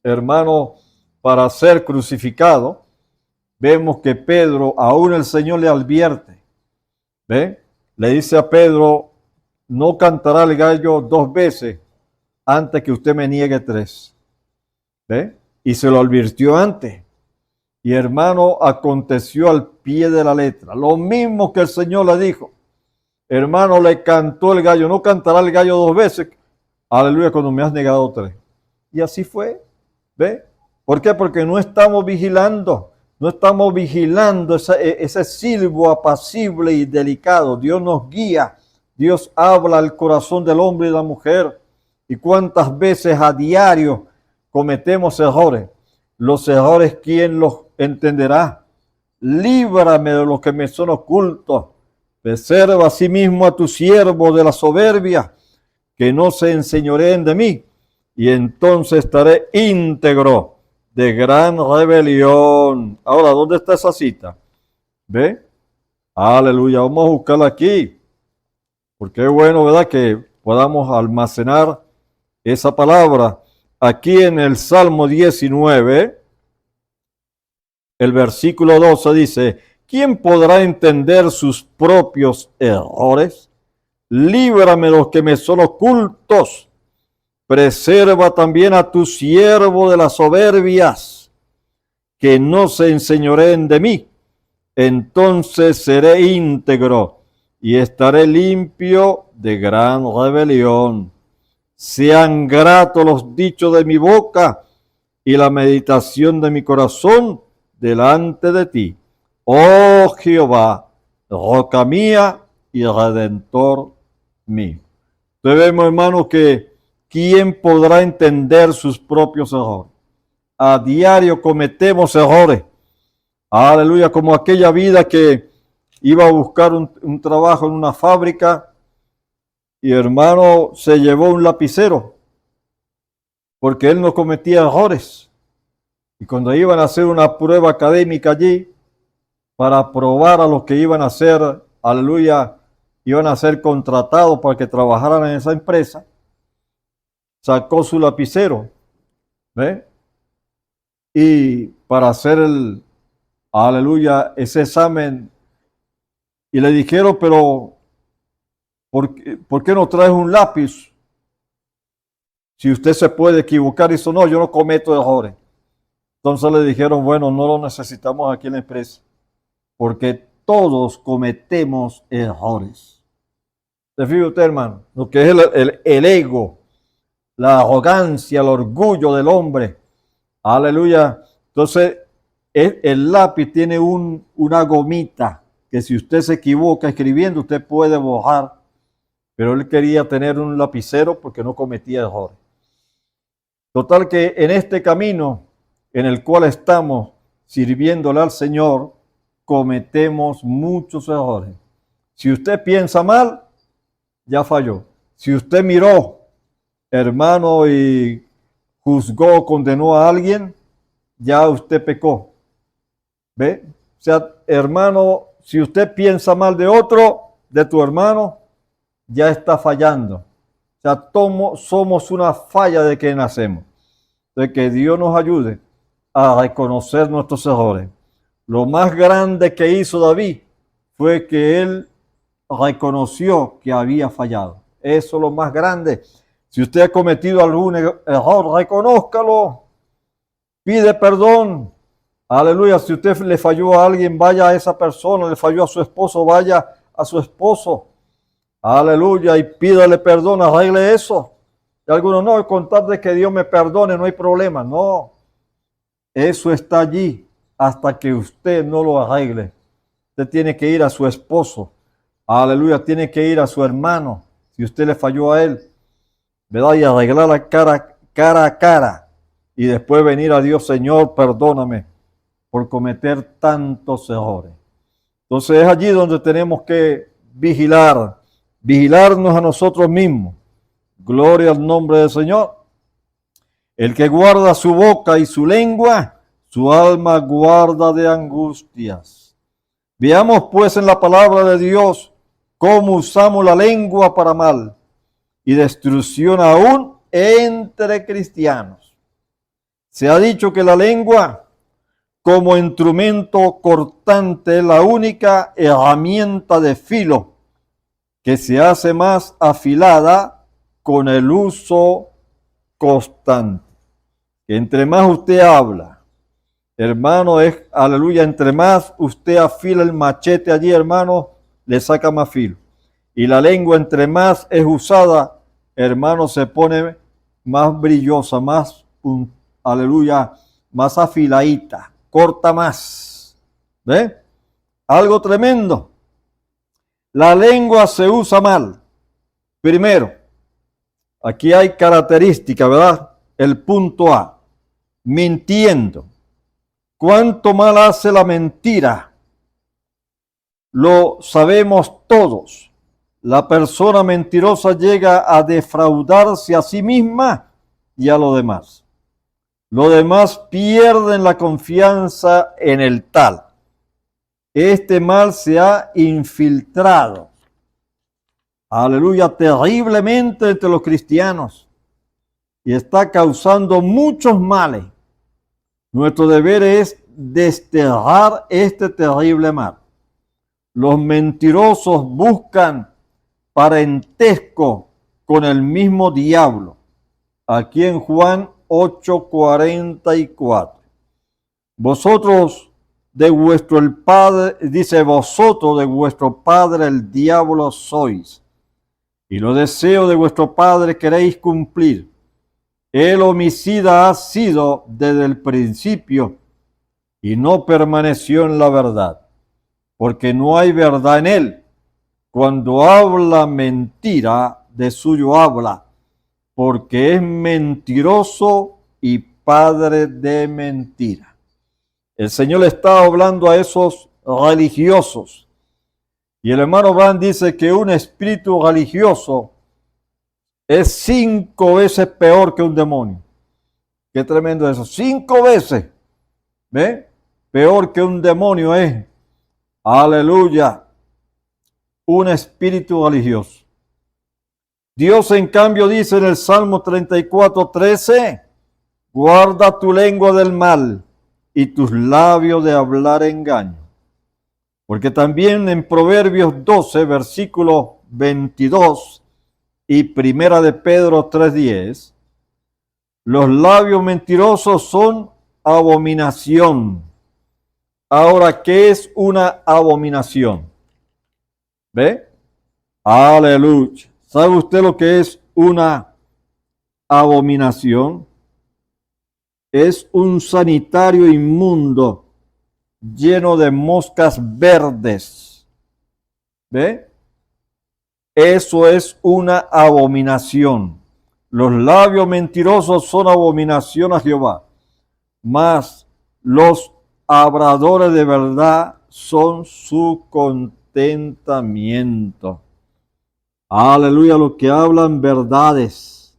hermano, para ser crucificado, vemos que Pedro, aún el Señor le advierte. ¿Ve? Le dice a Pedro, no cantará el gallo 2 veces antes que usted me niegue 3. ¿Ve? Y se lo advirtió antes. Y hermano, aconteció al pie de la letra. Lo mismo que el Señor le dijo. Hermano, le cantó el gallo. No cantará el gallo 2 veces. Aleluya, cuando me has negado 3. Y así fue. ¿Ve? ¿Por qué? Porque no estamos vigilando. No estamos vigilando ese silbo apacible y delicado. Dios nos guía. Dios habla al corazón del hombre y la mujer. Y cuántas veces a diario cometemos errores. Los errores, ¿quién los entenderá? Líbrame de los que me son ocultos. Preserva a sí mismo a tu siervo de la soberbia, que no se enseñoreen de mí, y entonces estaré íntegro de gran rebelión. Ahora, ¿dónde está esa cita? ¿Ve? Aleluya, vamos a buscarla aquí, porque es bueno, ¿verdad?, que podamos almacenar esa palabra. Aquí en el Salmo 19, el versículo 12 dice, ¿quién podrá entender sus propios errores? Líbrame de los que me son ocultos. Preserva también a tu siervo de las soberbias, que no se enseñoreen de mí. Entonces seré íntegro y estaré limpio de gran rebelión. Sean gratos los dichos de mi boca y la meditación de mi corazón delante de ti, oh Jehová, roca mía y redentor mío. Entonces vemos, hermanos, que ¿quién podrá entender sus propios errores? A diario cometemos errores. Aleluya, como aquella vida que iba a buscar un trabajo en una fábrica y hermano se llevó un lapicero porque él no cometía errores. Y cuando iban a hacer una prueba académica allí para probar a los que iban a hacer, aleluya, iban a ser contratados para que trabajaran en esa empresa, sacó su lapicero, ¿ve? Y para hacer ese examen, y le dijeron, pero ¿por qué no traes un lápiz? Si usted se puede equivocar, dice, no, yo no cometo errores. Entonces le dijeron, bueno, no lo necesitamos aquí en la empresa, porque todos cometemos errores. ¿Se fija usted, hermano? Lo que es el ego, la arrogancia, el orgullo del hombre. Aleluya. Entonces, el lápiz tiene una gomita que si usted se equivoca escribiendo, usted puede borrar. Pero él quería tener un lapicero porque no cometía errores. Total que en este camino en el cual estamos sirviéndole al Señor, cometemos muchos errores. Si usted piensa mal, ya falló. Si usted miró, hermano, y juzgó, condenó a alguien, ya usted pecó. ¿Ve? O sea, hermano, si usted piensa mal de otro, de tu hermano, ya está fallando. O sea, somos una falla de que nacemos. De que Dios nos ayude a reconocer nuestros errores. Lo más grande que hizo David fue que él reconoció que había fallado. Eso es lo más grande. Si usted ha cometido algún error, reconózcalo. Pide perdón. Aleluya. Si usted le falló a alguien, vaya a esa persona. Le falló a su esposo, vaya a su esposo. Aleluya. Y pídale perdón, arregle eso. Y algunos no, contar de que Dios me perdone, no hay problema. No. Eso está allí hasta que usted no lo arregle. Usted tiene que ir a su esposo. Aleluya. Tiene que ir a su hermano. Si usted le falló a él, ¿verdad? Y arreglar la cara a cara. Y después venir a Dios, Señor, perdóname por cometer tantos errores. Entonces es allí donde tenemos que vigilarnos a nosotros mismos. Gloria al nombre del Señor. El que guarda su boca y su lengua, su alma guarda de angustias. Veamos pues en la palabra de Dios cómo usamos la lengua para mal y destrucción aún entre cristianos. Se ha dicho que la lengua como instrumento cortante es la única herramienta de filo que se hace más afilada con el uso constante. Entre más usted habla, hermano, es aleluya, entre más usted afila el machete allí, hermano, le saca más filo. Y la lengua entre más es usada, hermano, se pone más brillosa, más, aleluya, más afiladita, corta más. ¿Ve? Algo tremendo. La lengua se usa mal. Primero, aquí hay características, ¿verdad? El punto A, mintiendo. ¿Cuánto mal hace la mentira? Lo sabemos todos. La persona mentirosa llega a defraudarse a sí misma y a los demás. Los demás pierden la confianza en el tal. Este mal se ha infiltrado, aleluya, terriblemente entre los cristianos y está causando muchos males. Nuestro deber es desterrar este terrible mal. Los mentirosos buscan parentesco con el mismo diablo. Aquí en Juan 8:44. Vosotros de vuestro el padre, dice, vosotros de vuestro padre el diablo sois, y los deseos de vuestro padre queréis cumplir. El homicida ha sido desde el principio y no permaneció en la verdad, porque no hay verdad en él. Cuando habla mentira, de suyo habla, porque es mentiroso y padre de mentira. El Señor le está hablando a esos religiosos. Y el hermano Branham dice que un espíritu religioso es 5 veces peor que un demonio. Qué tremendo eso. 5 veces. ¿Ve? Peor que un demonio es. Aleluya. Un espíritu religioso. Dios en cambio dice en el Salmo 34:13, guarda tu lengua del mal y tus labios de hablar engaño. Porque también en Proverbios 12, versículo 22 y primera de Pedro 3:10, los labios mentirosos son abominación. Ahora, ¿qué es una abominación? ¿Ve? Aleluya. ¿Sabe usted lo que es una abominación? Es un sanitario inmundo lleno de moscas verdes. ¿Ve? Eso es una abominación. Los labios mentirosos son abominación a Jehová, mas los habladores de verdad son su contentamiento. Aleluya, los que hablan verdades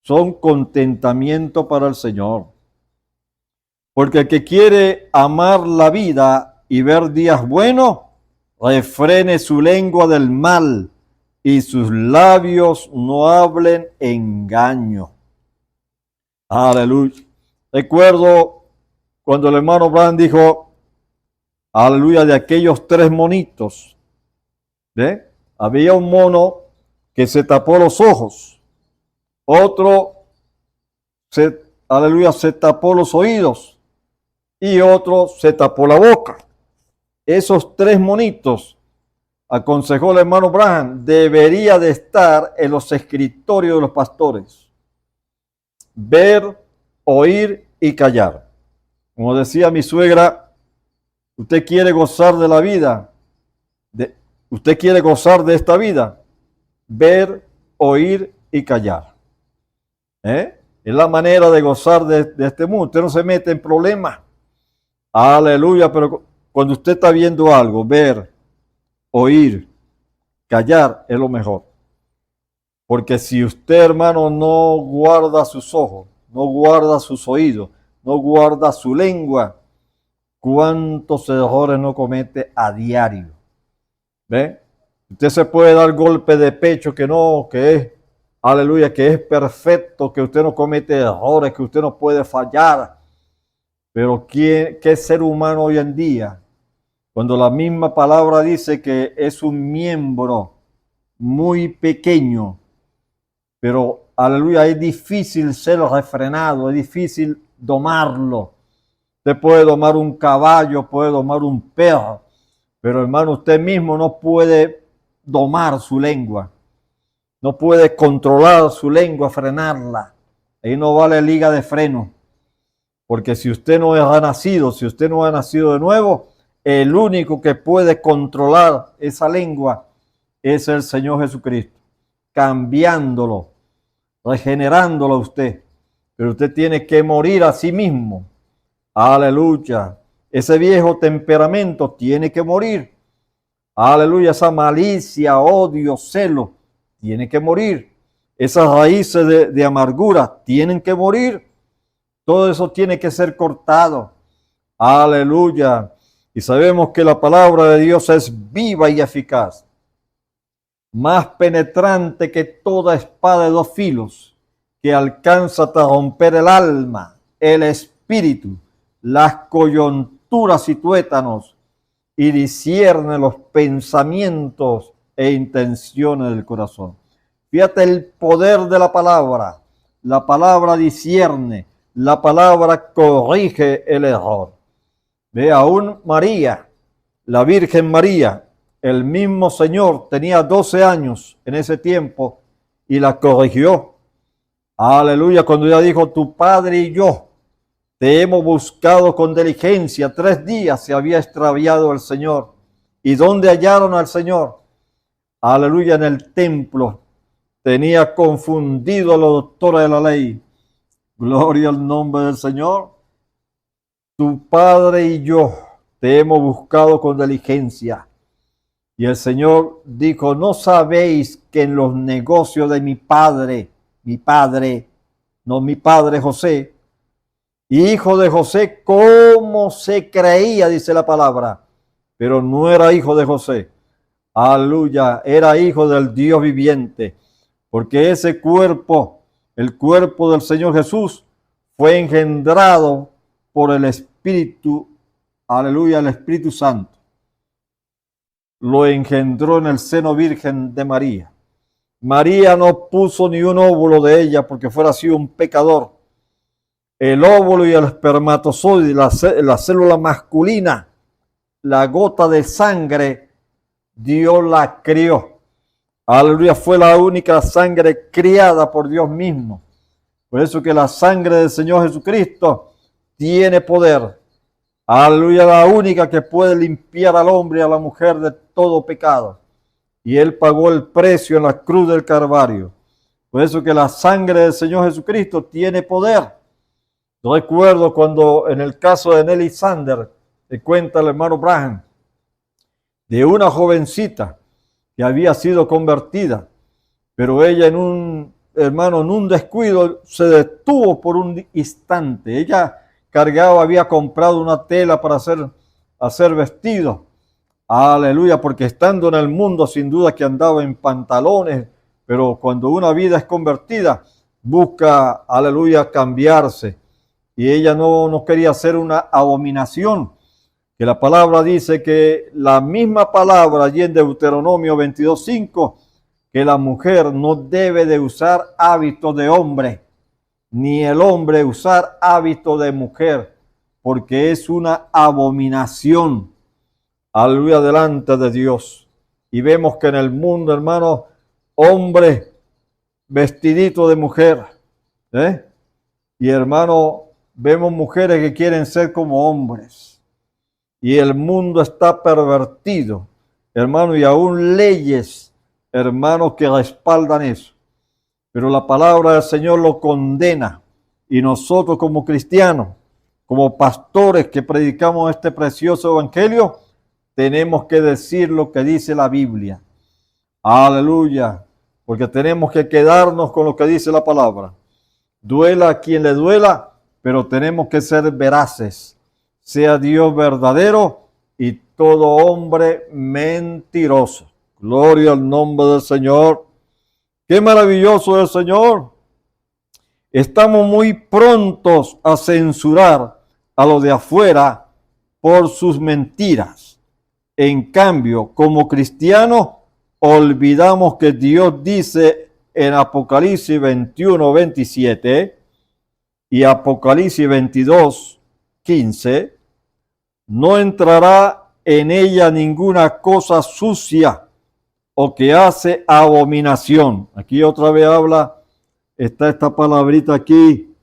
son contentamiento para el Señor. Porque el que quiere amar la vida y ver días buenos, refrene su lengua del mal y sus labios no hablen engaño. Aleluya. Recuerdo cuando el hermano Branham dijo, aleluya, de aquellos 3 monitos. ¿Ve? Había un mono que se tapó los ojos. Otro, aleluya, se tapó los oídos. Y otro se tapó la boca. Esos 3 monitos, aconsejó el hermano Branham, debería de estar en los escritorios de los pastores. Ver, oír y callar. Como decía mi suegra, usted quiere gozar de la vida, usted quiere gozar de esta vida, ver, oír y callar. Es la manera de gozar de este mundo. Usted no se mete en problemas. Aleluya, pero cuando usted está viendo algo, ver, oír, callar es lo mejor. Porque si usted, hermano, no guarda sus ojos, no guarda sus oídos, no guarda su lengua, ¿cuántos errores no comete a diario? ¿Ve? Usted se puede dar golpe de pecho que no, que es, aleluya, que es perfecto, que usted no comete errores, que usted no puede fallar. Pero ¿qué ser humano hoy en día? Cuando la misma palabra dice que es un miembro muy pequeño, pero aleluya, es difícil ser refrenado, es difícil domarlo. Usted puede domar un caballo, puede domar un perro, pero hermano, usted mismo no puede domar su lengua, no puede controlar su lengua, frenarla. Ahí no vale liga de freno, porque si usted no ha nacido, si usted no ha nacido de nuevo, el único que puede controlar esa lengua es el Señor Jesucristo, cambiándolo, regenerándolo a usted. Pero usted tiene que morir a sí mismo. Aleluya. Ese viejo temperamento tiene que morir. Aleluya. Esa malicia, odio, celo, tiene que morir. Esas raíces de amargura tienen que morir. Todo eso tiene que ser cortado. Aleluya. Y sabemos que la palabra de Dios es viva y eficaz, más penetrante que toda espada de dos filos, que alcanza hasta romper el alma, el espíritu, las coyunturas y tuétanos, y discierne los pensamientos e intenciones del corazón. Fíjate el poder de la palabra discierne, la palabra corrige el error. Ve, aún María, la Virgen María, el mismo Señor tenía 12 años en ese tiempo y la corrigió. Aleluya, cuando ella dijo, tu padre y yo te hemos buscado con diligencia, 3 días se había extraviado el Señor. ¿Y dónde hallaron al Señor? Aleluya, en el templo. Tenía confundido a los doctores de la ley. Gloria al nombre del Señor. Tu padre y yo te hemos buscado con diligencia. Y el Señor dijo, ¿no sabéis que en los negocios de mi padre José, hijo de José, cómo se creía, dice la palabra, pero no era hijo de José? Aleluya, era hijo del Dios viviente, porque ese cuerpo, el cuerpo del Señor Jesús, fue engendrado por el Espíritu, aleluya, el Espíritu Santo. Lo engendró en el seno virgen de María. María no puso ni un óvulo de ella porque fuera así un pecador. El óvulo y el espermatozoide, la célula masculina, la gota de sangre, Dios la crió. Aleluya, fue la única sangre criada por Dios mismo. Por eso que la sangre del Señor Jesucristo tiene poder. Aleluya, la única que puede limpiar al hombre y a la mujer de todo pecado. Y Él pagó el precio en la cruz del Calvario. Por eso que la sangre del Señor Jesucristo tiene poder. Yo recuerdo cuando en el caso de Nelly Sander, te cuenta el hermano Branham, de una jovencita que había sido convertida, pero ella en un descuido se detuvo por un instante. Ella había comprado una tela para hacer vestidos. Aleluya, porque estando en el mundo sin duda que andaba en pantalones, pero cuando una vida es convertida, busca, aleluya, cambiarse. Y ella no quería hacer una abominación, que la palabra dice que la misma palabra allí en Deuteronomio 22:5, que la mujer no debe de usar hábitos de hombre, ni el hombre usar hábito de mujer, porque es una abominación, aleluya, delante de Dios. Y vemos que en el mundo, hermano, hombre vestidito de mujer, y hermano, vemos mujeres que quieren ser como hombres, y el mundo está pervertido, hermano, y aún leyes, hermanos, que respaldan eso. Pero la palabra del Señor lo condena, y nosotros como cristianos, como pastores que predicamos este precioso evangelio, tenemos que decir lo que dice la Biblia. Aleluya. porque tenemos que quedarnos con lo que dice la palabra. Duela a quien le duela, pero tenemos que ser veraces. Sea Dios verdadero y todo hombre mentiroso. Gloria al nombre del Señor. Qué maravilloso es el Señor. Estamos muy prontos a censurar a los de afuera por sus mentiras. En cambio, como cristianos, olvidamos que Dios dice en Apocalipsis 21, 27 y Apocalipsis 22, 15, no entrará en ella ninguna cosa sucia o que hace abominación. Aquí otra vez está esta palabrita aquí,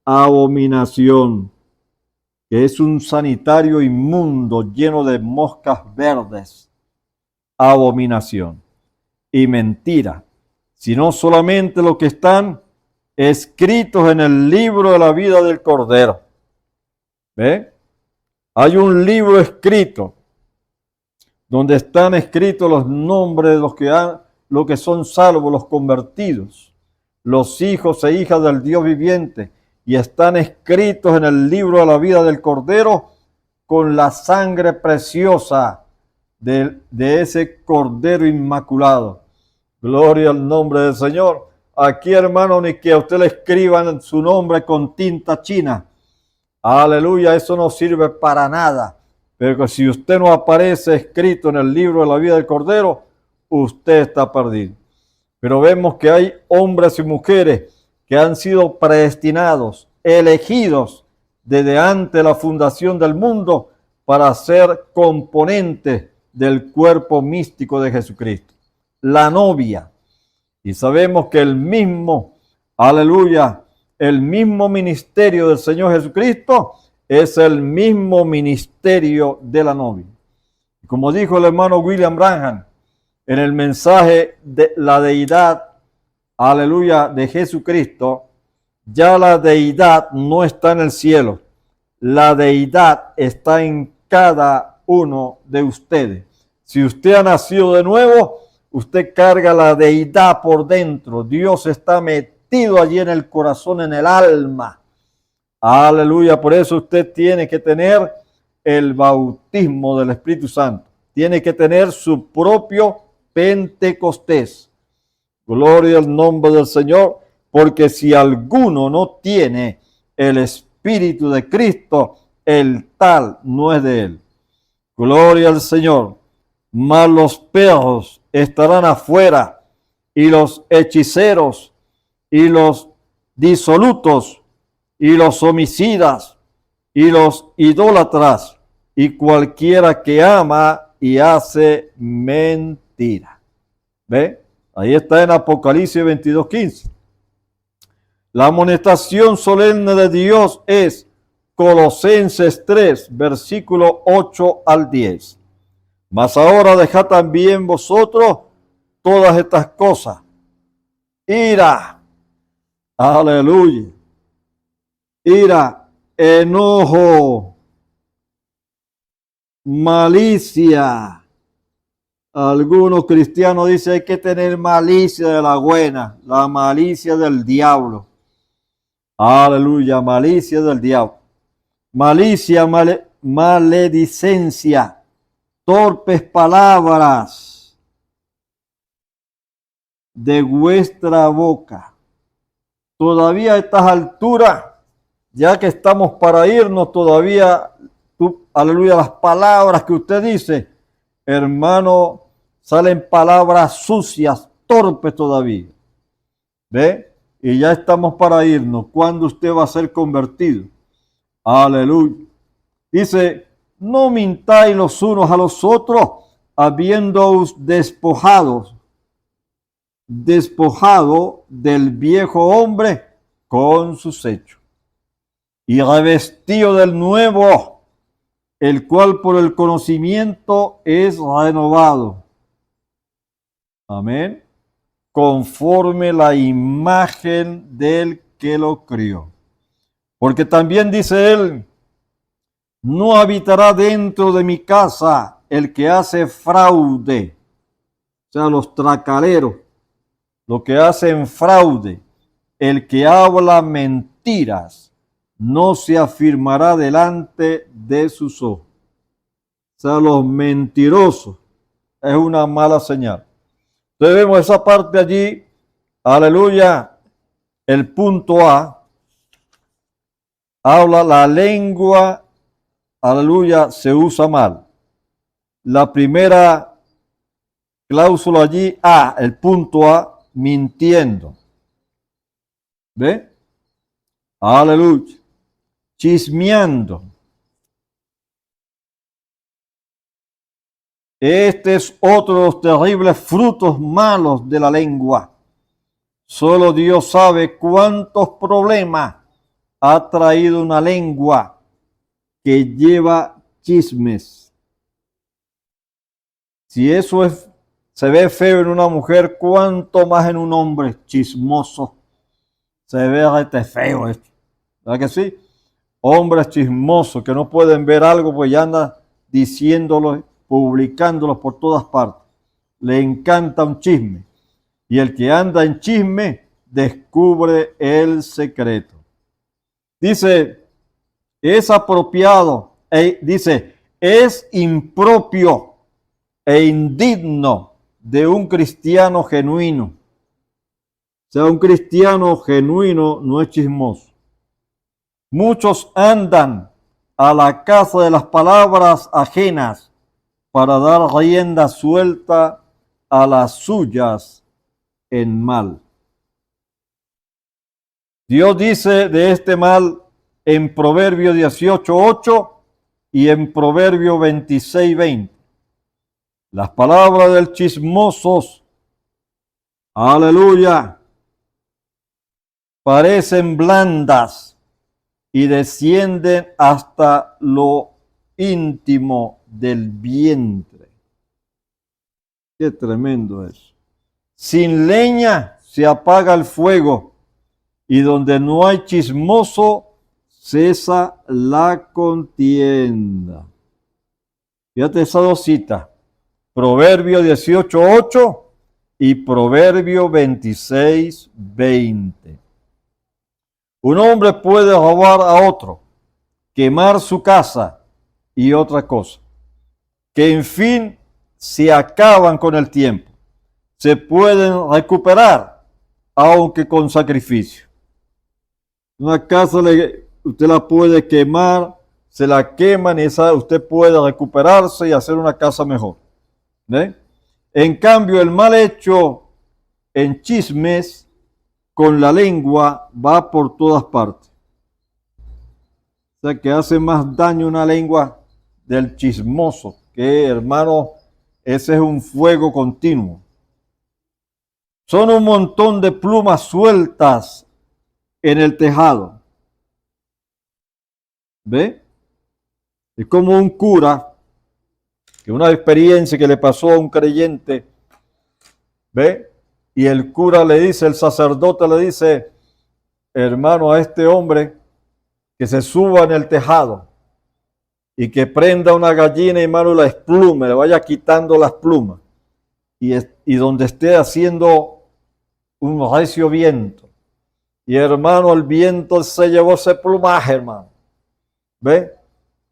abominación, que es un sanitario inmundo lleno de moscas verdes. Abominación y mentira, sino solamente lo que están escritos en el libro de la vida del Cordero. ¿Ve? Hay un libro escrito donde están escritos los nombres de los que son salvos, los convertidos, los hijos e hijas del Dios viviente, y están escritos en el libro de la vida del Cordero con la sangre preciosa de ese Cordero inmaculado. Gloria al nombre del Señor. Aquí, hermano, ni que a usted le escriban su nombre con tinta china. Aleluya, eso no sirve para nada. Pero si usted no aparece escrito en el libro de la vida del Cordero, usted está perdido. Pero vemos que hay hombres y mujeres que han sido predestinados, elegidos desde antes de la fundación del mundo para ser componentes del cuerpo místico de Jesucristo, la novia. Y sabemos que el mismo, aleluya, el mismo ministerio del Señor Jesucristo es el mismo ministerio de la novia. Como dijo el hermano William Branham en el mensaje de la deidad, aleluya, de Jesucristo, ya la deidad no está en el cielo, la deidad está en cada uno de ustedes. Si usted ha nacido de nuevo, usted carga la deidad por dentro. Dios está metido allí en el corazón, en el alma. Aleluya, por eso usted tiene que tener el bautismo del Espíritu Santo. Tiene que tener su propio Pentecostés. Gloria al nombre del Señor, porque si alguno no tiene el Espíritu de Cristo, el tal no es de él. Gloria al Señor. Mas los perros estarán afuera, y los hechiceros, y los disolutos, y los homicidas, y los idólatras, y cualquiera que ama y hace mentira. ¿Ve? Ahí está en Apocalipsis 22:15. La amonestación solemne de Dios es Colosenses 3, versículo 8 al 10. Mas ahora dejad también vosotros todas estas cosas: ira, aleluya, ira, enojo, malicia. Algunos cristianos dicen hay que tener malicia de la buena, la malicia del diablo. Aleluya, malicia del diablo. Malicia, maledicencia, torpes palabras de vuestra boca. Todavía a estas alturas, ya que estamos para irnos, todavía, aleluya, las palabras que usted dice, hermano, salen palabras sucias, torpes todavía. ¿Ve? Y ya estamos para irnos. ¿Cuándo usted va a ser convertido? Aleluya. Dice, no mintáis los unos a los otros, habiéndoos despojado del viejo hombre con sus hechos, y revestido del nuevo, el cual por el conocimiento es renovado. Amén. Conforme la imagen del que lo crió. Porque también dice él, no habitará dentro de mi casa el que hace fraude, o sea, los tracaleros, los que hacen fraude, el que habla mentiras, no se afirmará delante de sus ojos. O sea, los mentirosos es una mala señal. Entonces vemos esa parte allí, aleluya, el punto A, habla la lengua, aleluya, se usa mal. La primera cláusula allí, A, el punto A, mintiendo. ¿Ve? Aleluya. Chismeando. Este es otro de los terribles frutos malos de la lengua. Solo Dios sabe cuántos problemas ha traído una lengua que lleva chismes. Si eso se ve feo en una mujer, cuánto más en un hombre chismoso. Se ve feo esto. ¿Verdad que sí? Hombres chismosos que no pueden ver algo, pues ya andan diciéndolo, publicándolo por todas partes. Le encanta un chisme. Y el que anda en chisme descubre el secreto. Dice, es apropiado, dice, es impropio e indigno de un cristiano genuino. O sea, un cristiano genuino no es chismoso. Muchos andan a la caza de las palabras ajenas para dar rienda suelta a las suyas en mal. Dios dice de este mal en Proverbio 18:8 y en Proverbio 26:20. Las palabras del chismosos, aleluya, parecen blandas y descienden hasta lo íntimo del vientre. Qué tremendo es. Sin leña se apaga el fuego, y donde no hay chismoso, cesa la contienda. Fíjate esas dos citas, Proverbio 18:8 y Proverbio 26:20. Un hombre puede robar a otro, quemar su casa y otra cosa, que en fin se acaban con el tiempo. Se pueden recuperar, aunque con sacrificio. Una casa usted la puede quemar, se la queman y usted puede recuperarse y hacer una casa mejor. ¿Ve? En cambio, el mal hecho en chismes con la lengua va por todas partes. O sea que hace más daño una lengua del chismoso, que hermano, ese es un fuego continuo. Son un montón de plumas sueltas en el tejado. ¿Ve? Es como un cura, que una experiencia que le pasó a un creyente, ¿ve? Y el cura le dice, el sacerdote le dice, hermano, a este hombre que se suba en el tejado y que prenda una gallina y mano la esplume, le vaya quitando las plumas. Y donde esté haciendo un recio viento. Y hermano, el viento se llevó ese plumaje, hermano. ¿Ve?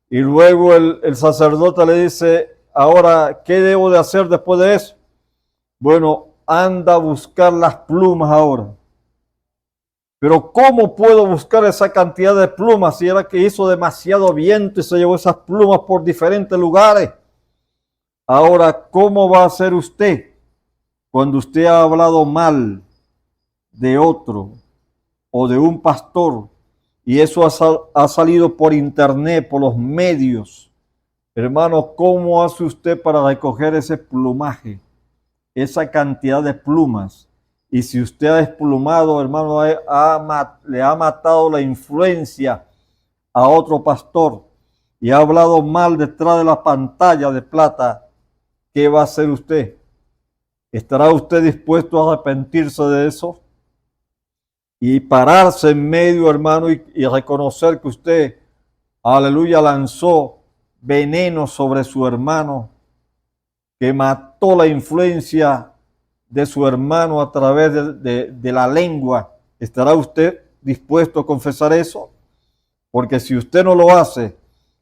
Y luego el sacerdote le dice, ahora, ¿qué debo de hacer después de eso? Bueno, anda a buscar las plumas ahora. Pero ¿cómo puedo buscar esa cantidad de plumas si era que hizo demasiado viento y se llevó esas plumas por diferentes lugares? Ahora, ¿cómo va a hacer usted cuando usted ha hablado mal de otro o de un pastor y eso ha salido por internet, por los medios? Hermano, ¿cómo hace usted para recoger ese plumaje, esa cantidad de plumas? Y si usted ha desplumado, hermano, le ha matado la influencia a otro pastor y ha hablado mal detrás de la pantalla de plata, ¿qué va a hacer usted? ¿Estará usted dispuesto a arrepentirse de eso? Y pararse en medio, hermano, y reconocer que usted, aleluya, lanzó veneno sobre su hermano, que mató la influencia de su hermano a través de la lengua, ¿estará usted dispuesto a confesar eso? Porque si usted no lo hace,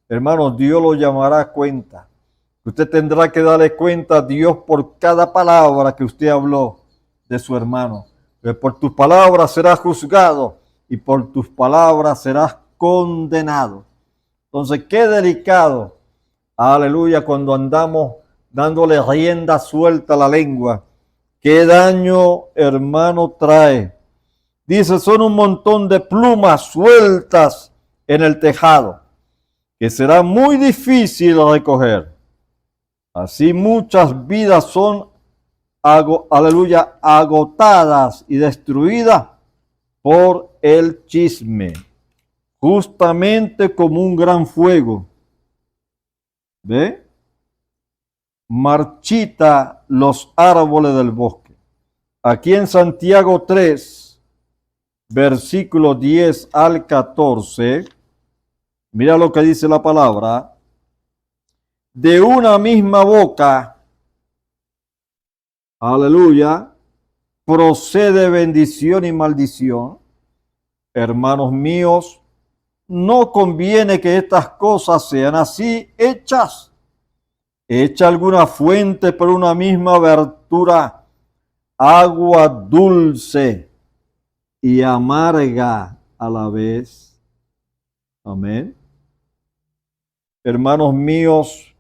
hermano, Dios lo llamará a cuenta. Usted tendrá que darle cuenta a Dios por cada palabra que usted habló de su hermano. Pues por tus palabras serás juzgado y por tus palabras serás condenado. Entonces, qué delicado, aleluya, cuando andamos dándole rienda suelta a la lengua. Qué daño, hermano, trae. Dice, son un montón de plumas sueltas en el tejado, que será muy difícil recoger. Así muchas vidas son, aleluya, agotadas y destruidas por el chisme, justamente como un gran fuego. ¿Ve? Marchita los árboles del bosque. Aquí en Santiago 3, versículo 10 al 14, mira lo que dice la palabra. De una misma boca, aleluya, procede bendición y maldición. Hermanos míos, no conviene que estas cosas sean así hechas. Echa alguna fuente por una misma abertura, agua dulce y amarga a la vez. Amén. Hermanos míos,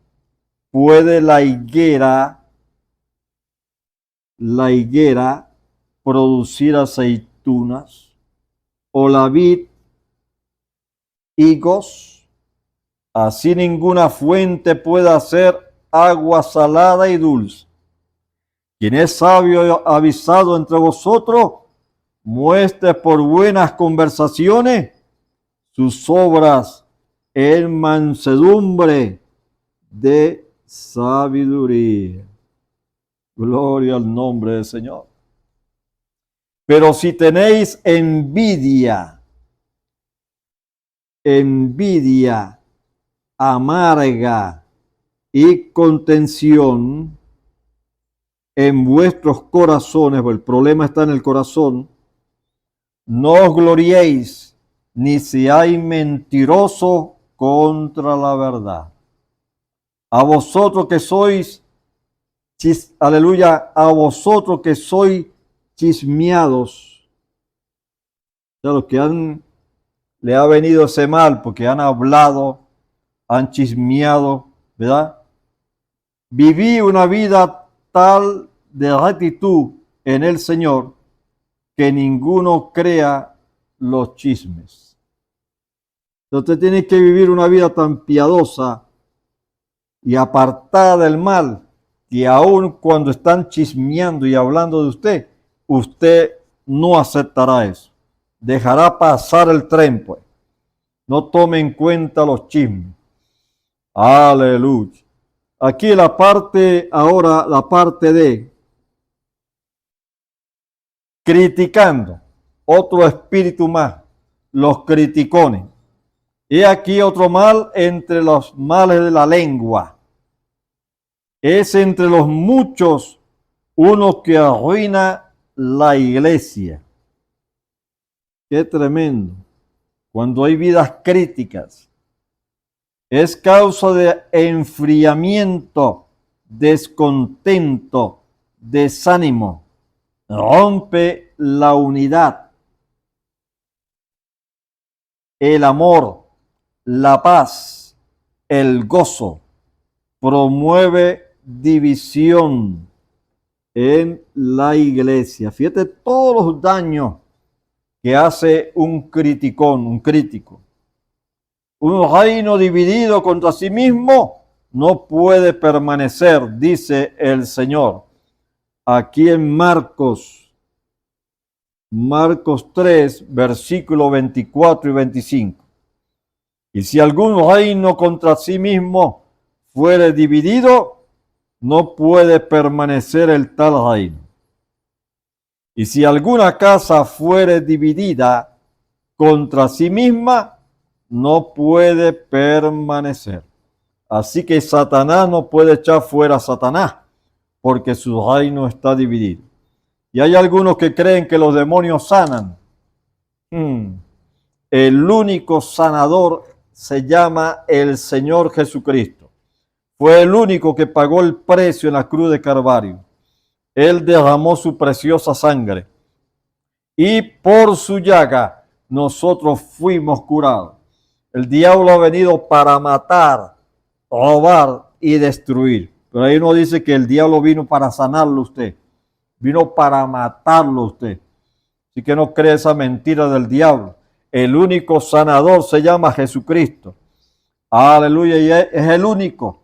¿puede la higuera producir aceitunas? ¿O la vid higos? Así ninguna fuente puede hacer agua salada y dulce. Quien es sabio y avisado entre vosotros, muestre por buenas conversaciones sus obras en mansedumbre de sabiduría. Gloria al nombre del Señor. Pero si tenéis envidia amarga y contención en vuestros corazones, el problema está en el corazón, no os gloriéis ni seáis mentirosos contra la verdad. A vosotros que sois, aleluya, a vosotros que sois chismeados, o sea, los que le ha venido ese mal porque han hablado, han chismeado, ¿verdad? Viví una vida tal de rectitud en el Señor que ninguno crea los chismes. Usted tiene que vivir una vida tan piadosa y apartada del mal que aun cuando están chismeando y hablando de usted, usted no aceptará eso. Dejará pasar el tren, pues. No tome en cuenta los chismes. Aleluya. Aquí la parte de criticando, otro espíritu más, los criticones. Y aquí otro mal entre los males de la lengua. Es entre los muchos uno que arruina la iglesia. Qué tremendo. Cuando hay vidas críticas, es causa de enfriamiento, descontento, desánimo. Rompe la unidad, el amor, la paz, el gozo. Promueve división en la iglesia. Fíjate todos los daños que hace un criticón, un crítico. Un reino dividido contra sí mismo no puede permanecer, dice el Señor. Aquí en Marcos 3, versículos 24 y 25. Y si algún reino contra sí mismo fuere dividido, no puede permanecer el tal reino. Y si alguna casa fuere dividida contra sí misma, no puede permanecer. Así que Satanás no puede echar fuera a Satanás, porque su reino está dividido. Y hay algunos que creen que los demonios sanan. El único sanador se llama el Señor Jesucristo. Fue el único que pagó el precio en la cruz de Calvario. Él derramó su preciosa sangre. Y por su llaga nosotros fuimos curados. El diablo ha venido para matar, robar y destruir. Pero ahí no dice que el diablo vino para sanarlo a usted. Vino para matarlo a usted. Así que no cree esa mentira del diablo. El único sanador se llama Jesucristo. Aleluya, y es el único.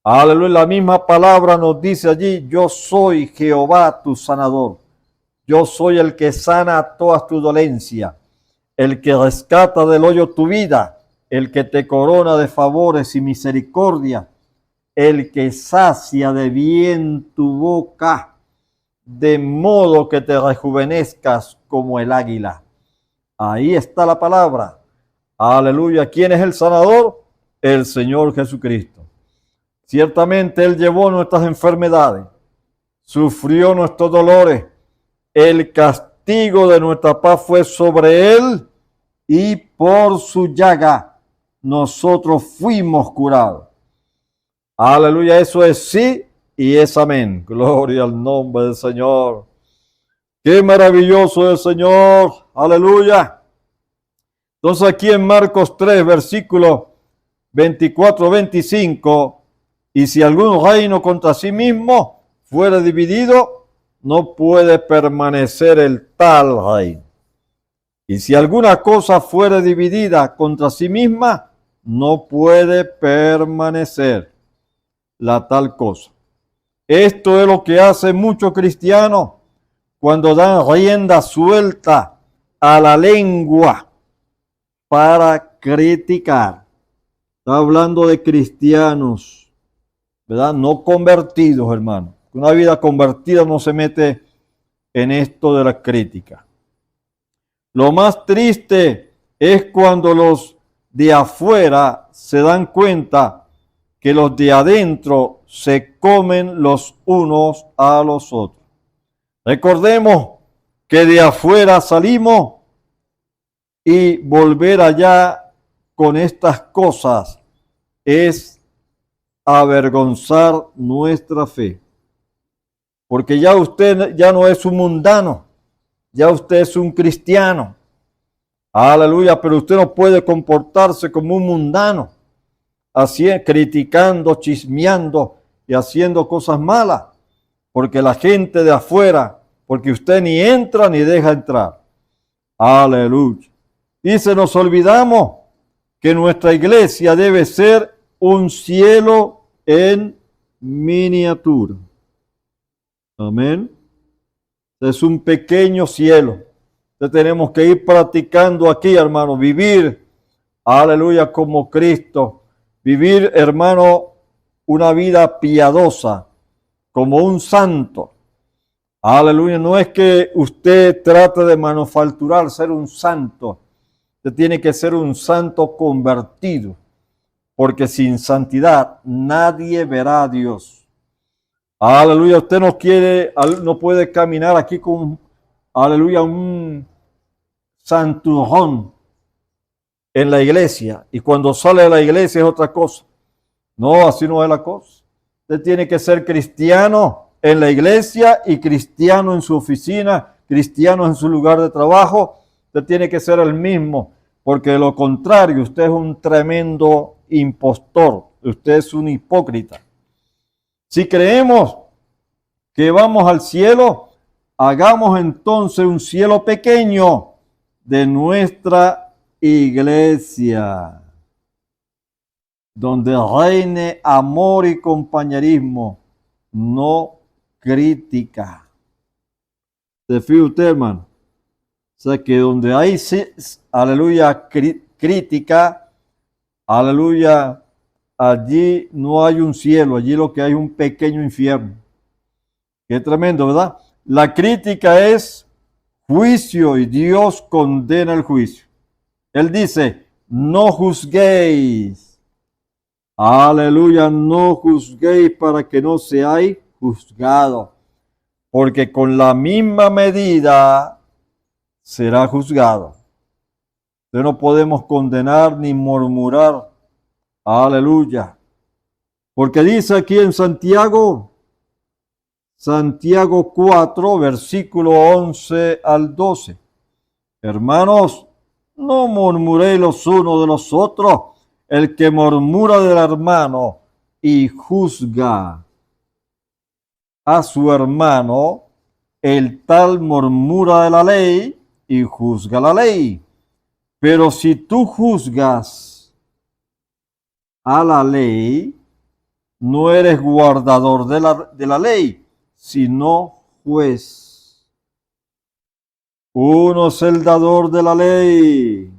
Aleluya, la misma palabra nos dice allí, yo soy Jehová tu sanador. Yo soy el que sana todas tus dolencias, el que rescata del hoyo tu vida, el que te corona de favores y misericordia, el que sacia de bien tu boca, de modo que te rejuvenezcas como el águila. Ahí está la palabra. Aleluya. ¿Quién es el sanador? El Señor Jesucristo. Ciertamente Él llevó nuestras enfermedades, sufrió nuestros dolores. El castigo de nuestra paz fue sobre Él y por su llaga nosotros fuimos curados. Aleluya. Eso es sí y es amén. Gloria al nombre del Señor. Qué maravilloso es el Señor. Aleluya. Entonces aquí en Marcos 3, versículo 24-25, y si algún reino contra sí mismo fuera dividido, no puede permanecer el tal reino. Y si alguna cosa fuera dividida contra sí misma, no puede permanecer la tal cosa. Esto es lo que hacen muchos cristianos cuando dan rienda suelta a la lengua para criticar. Está hablando de cristianos, ¿verdad? No convertidos, hermano. Una vida convertida no se mete en esto de la crítica. Lo más triste es cuando los de afuera se dan cuenta que los de adentro se comen los unos a los otros. Recordemos que de afuera salimos y volver allá con estas cosas es avergonzar nuestra fe. Porque ya usted ya no es un mundano, ya usted es un cristiano. Aleluya, pero usted no puede comportarse como un mundano, así criticando, chismeando y haciendo cosas malas. Porque la gente de afuera, porque usted ni entra ni deja entrar. Aleluya. Y se nos olvidamos que nuestra iglesia debe ser un cielo en miniatura. Amén. Es un pequeño cielo. Entonces tenemos que ir practicando aquí, hermano, vivir, aleluya, como Cristo. Vivir, hermano, una vida piadosa, como un santo. Aleluya, no es que usted trate de manufacturar ser un santo. Usted tiene que ser un santo convertido, porque sin santidad nadie verá a Dios. Aleluya, usted no puede caminar aquí con, aleluya, un santurrón en la iglesia y cuando sale de la iglesia es otra cosa. No, así no es la cosa. Usted tiene que ser cristiano en la iglesia y cristiano en su oficina, cristiano en su lugar de trabajo. Usted tiene que ser el mismo, porque de lo contrario usted es un tremendo impostor, usted es un hipócrita. Si creemos que vamos al cielo, hagamos entonces un cielo pequeño de nuestra iglesia, donde reine amor y compañerismo, no crítica. ¿Se fija usted, hermano? O sea que donde hay, aleluya, crítica, aleluya, allí no hay un cielo, allí lo que hay es un pequeño infierno. Qué tremendo, ¿verdad? La crítica es juicio y Dios condena el juicio. Él dice, no juzguéis. Aleluya, no juzguéis para que no seáis juzgados. porque con la misma medida será juzgado. Entonces no podemos condenar ni murmurar. Aleluya. Porque dice aquí en Santiago 4, versículo 11 al 12. Hermanos, no murmuréis los unos de los otros. El que murmura del hermano y juzga a su hermano, el tal murmura de la ley y juzga la ley. Pero si tú juzgas a la ley, no eres guardador de la ley, sino juez. Uno es el dador de la ley,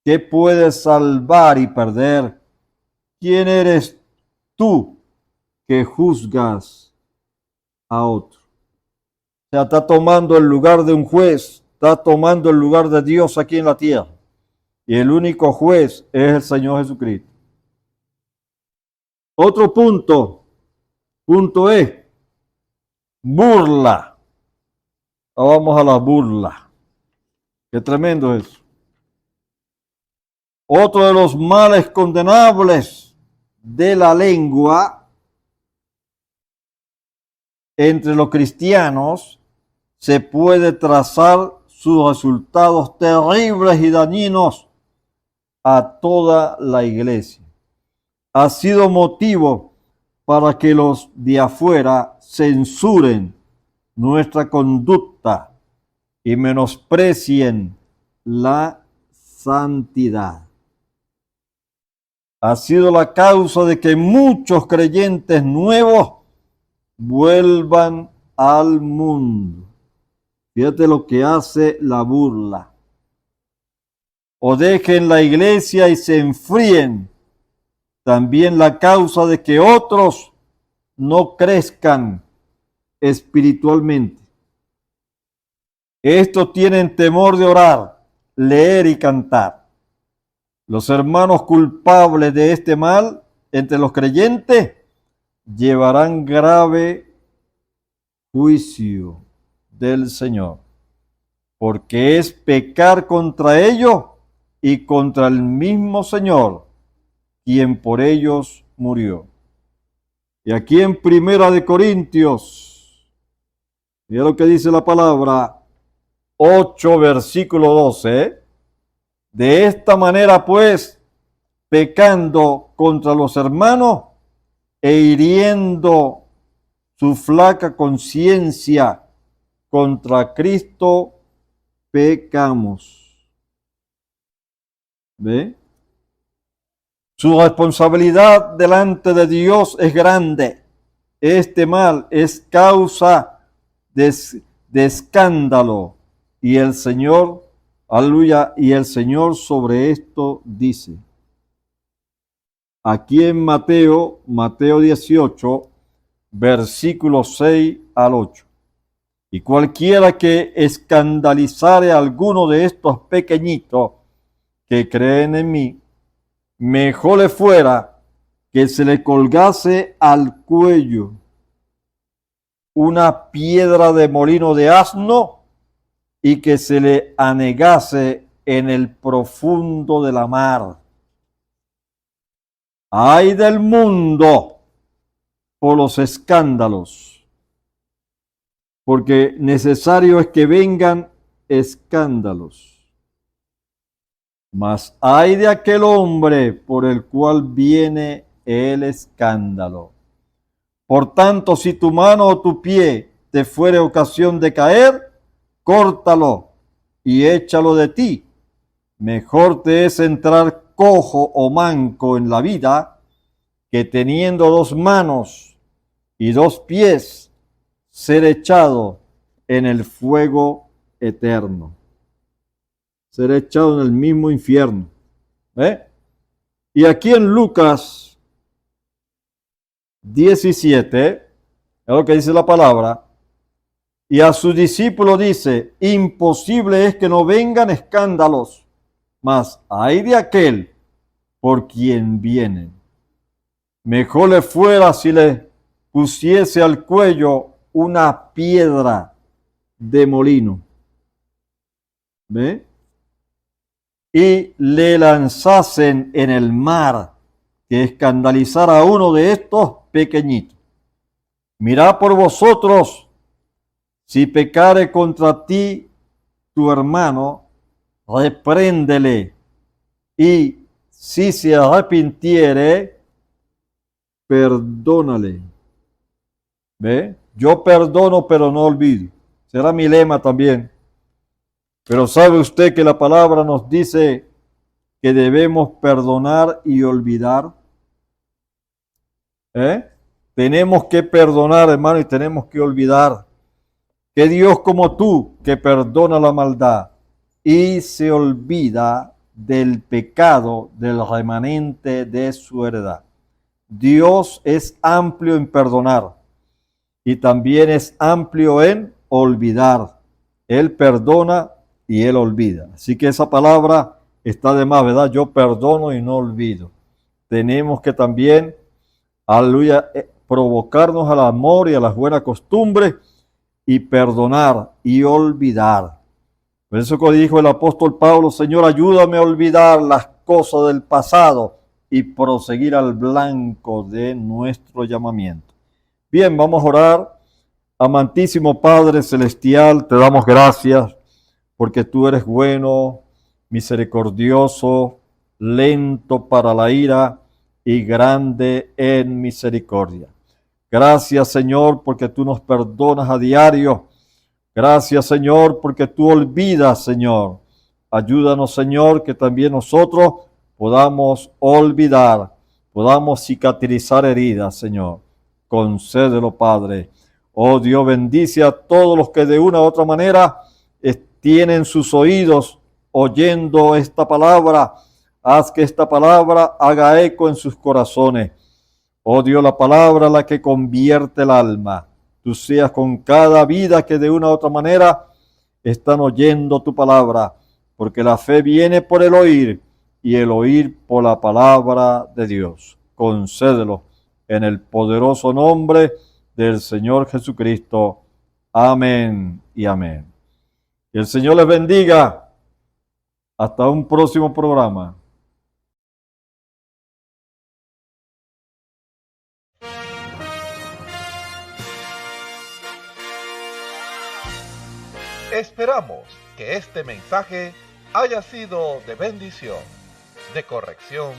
que puede salvar y perder. ¿Quién eres tú que juzgas a otro? O sea, está tomando el lugar de un juez, está tomando el lugar de Dios aquí en la tierra. Y el único juez es el Señor Jesucristo. Otro punto E, burla. Vamos a la burla. Qué tremendo es eso. Otro de los males condenables de la lengua entre los cristianos, se puede trazar sus resultados terribles y dañinos a toda la iglesia. Ha sido motivo para que los de afuera censuren nuestra conducta y menosprecien la santidad. Ha sido la causa de que muchos creyentes nuevos vuelvan al mundo. Fíjate lo que hace la burla. O dejen la iglesia y se enfríen. También la causa de que otros no crezcan espiritualmente. Estos tienen temor de orar, leer y cantar. Los hermanos culpables de este mal entre los creyentes llevarán grave juicio del Señor, porque es pecar contra ellos y contra el mismo Señor, quien por ellos murió. Y aquí en Primera de Corintios, mira lo que dice la palabra, 8, versículo 12. De esta manera, pues, pecando contra los hermanos e hiriendo su flaca conciencia contra Cristo, pecamos. ¿Ve? Su responsabilidad delante de Dios es grande. Este mal es causa de escándalo. Y el Señor, aleluya, y el Señor sobre esto dice. Aquí en Mateo 18, versículos 6 al 8. Y cualquiera que escandalizare a alguno de estos pequeñitos que creen en mí, mejor le fuera que se le colgase al cuello una piedra de molino de asno y que se le anegase en el profundo de la mar. Ay del mundo por los escándalos, porque necesario es que vengan escándalos. Mas ay de aquel hombre por el cual viene el escándalo. Por tanto, si tu mano o tu pie te fuere ocasión de caer, córtalo y échalo de ti. Mejor te es entrar cojo o manco en la vida, que teniendo 2 manos y 2 pies, ser echado en el fuego eterno. Ser echado en el mismo infierno. Y aquí en Lucas 17, es lo que dice la palabra, y a sus discípulos dice, imposible es que no vengan escándalos, mas ay de aquel por quien vienen. Mejor le fuera si le pusiese al cuello una piedra de molino. ¿Ve? Y le lanzasen en el mar, que escandalizara a uno de estos pequeñitos. Mirad por vosotros, si pecare contra ti tu hermano, repréndele, y si se arrepintiere, perdónale. ¿Ve? Yo perdono, pero no olvido. Será mi lema también. Pero ¿sabe usted que la palabra nos dice que debemos perdonar y olvidar? Tenemos que perdonar, hermano, y tenemos que olvidar. Que Dios como tú, que perdona la maldad y se olvida del pecado del remanente de su heredad. Dios es amplio en perdonar y también es amplio en olvidar. Él perdona y Él olvida. Así que esa palabra está de más, ¿verdad? Yo perdono y no olvido. Tenemos que también, aleluya, provocarnos al amor y a las buenas costumbres y perdonar y olvidar. Por eso que dijo el apóstol Pablo, Señor, ayúdame a olvidar las cosas del pasado y proseguir al blanco de nuestro llamamiento. Bien, vamos a orar. Amantísimo Padre Celestial, te damos gracias porque tú eres bueno, misericordioso, lento para la ira y grande en misericordia. Gracias, Señor, porque tú nos perdonas a diario. Gracias, Señor, porque tú olvidas, Señor. Ayúdanos, Señor, que también nosotros podamos olvidar, podamos cicatrizar heridas, Señor. Concédelo, Padre. Oh Dios, bendice a todos los que de una u otra manera tienen sus oídos oyendo esta palabra. Haz que esta palabra haga eco en sus corazones. Oh Dios, la palabra la que convierte el alma. Tú seas con cada vida que de una u otra manera están oyendo tu palabra, porque la fe viene por el oír y el oír por la palabra de Dios. Concédelo en el poderoso nombre del Señor Jesucristo. Amén y amén. Que el Señor les bendiga. Hasta un próximo programa. Esperamos que este mensaje haya sido de bendición, de corrección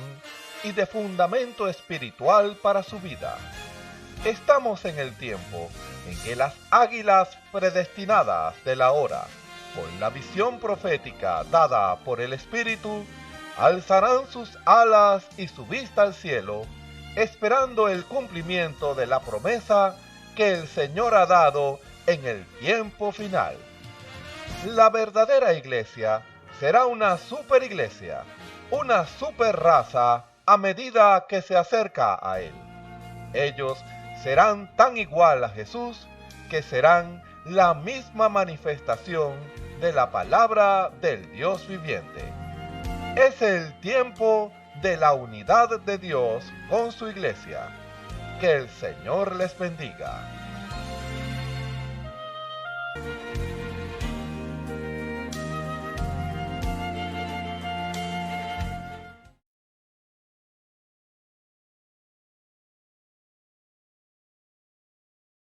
y de fundamento espiritual para su vida. Estamos en el tiempo en que las águilas predestinadas de la hora, con la visión profética dada por el Espíritu, alzarán sus alas y su vista al cielo, esperando el cumplimiento de la promesa que el Señor ha dado en el tiempo final. La verdadera iglesia será una superiglesia, una superraza a medida que se acerca a Él. Ellos serán tan igual a Jesús que serán la misma manifestación de la palabra del Dios viviente. Es el tiempo de la unidad de Dios con su iglesia. Que el Señor les bendiga.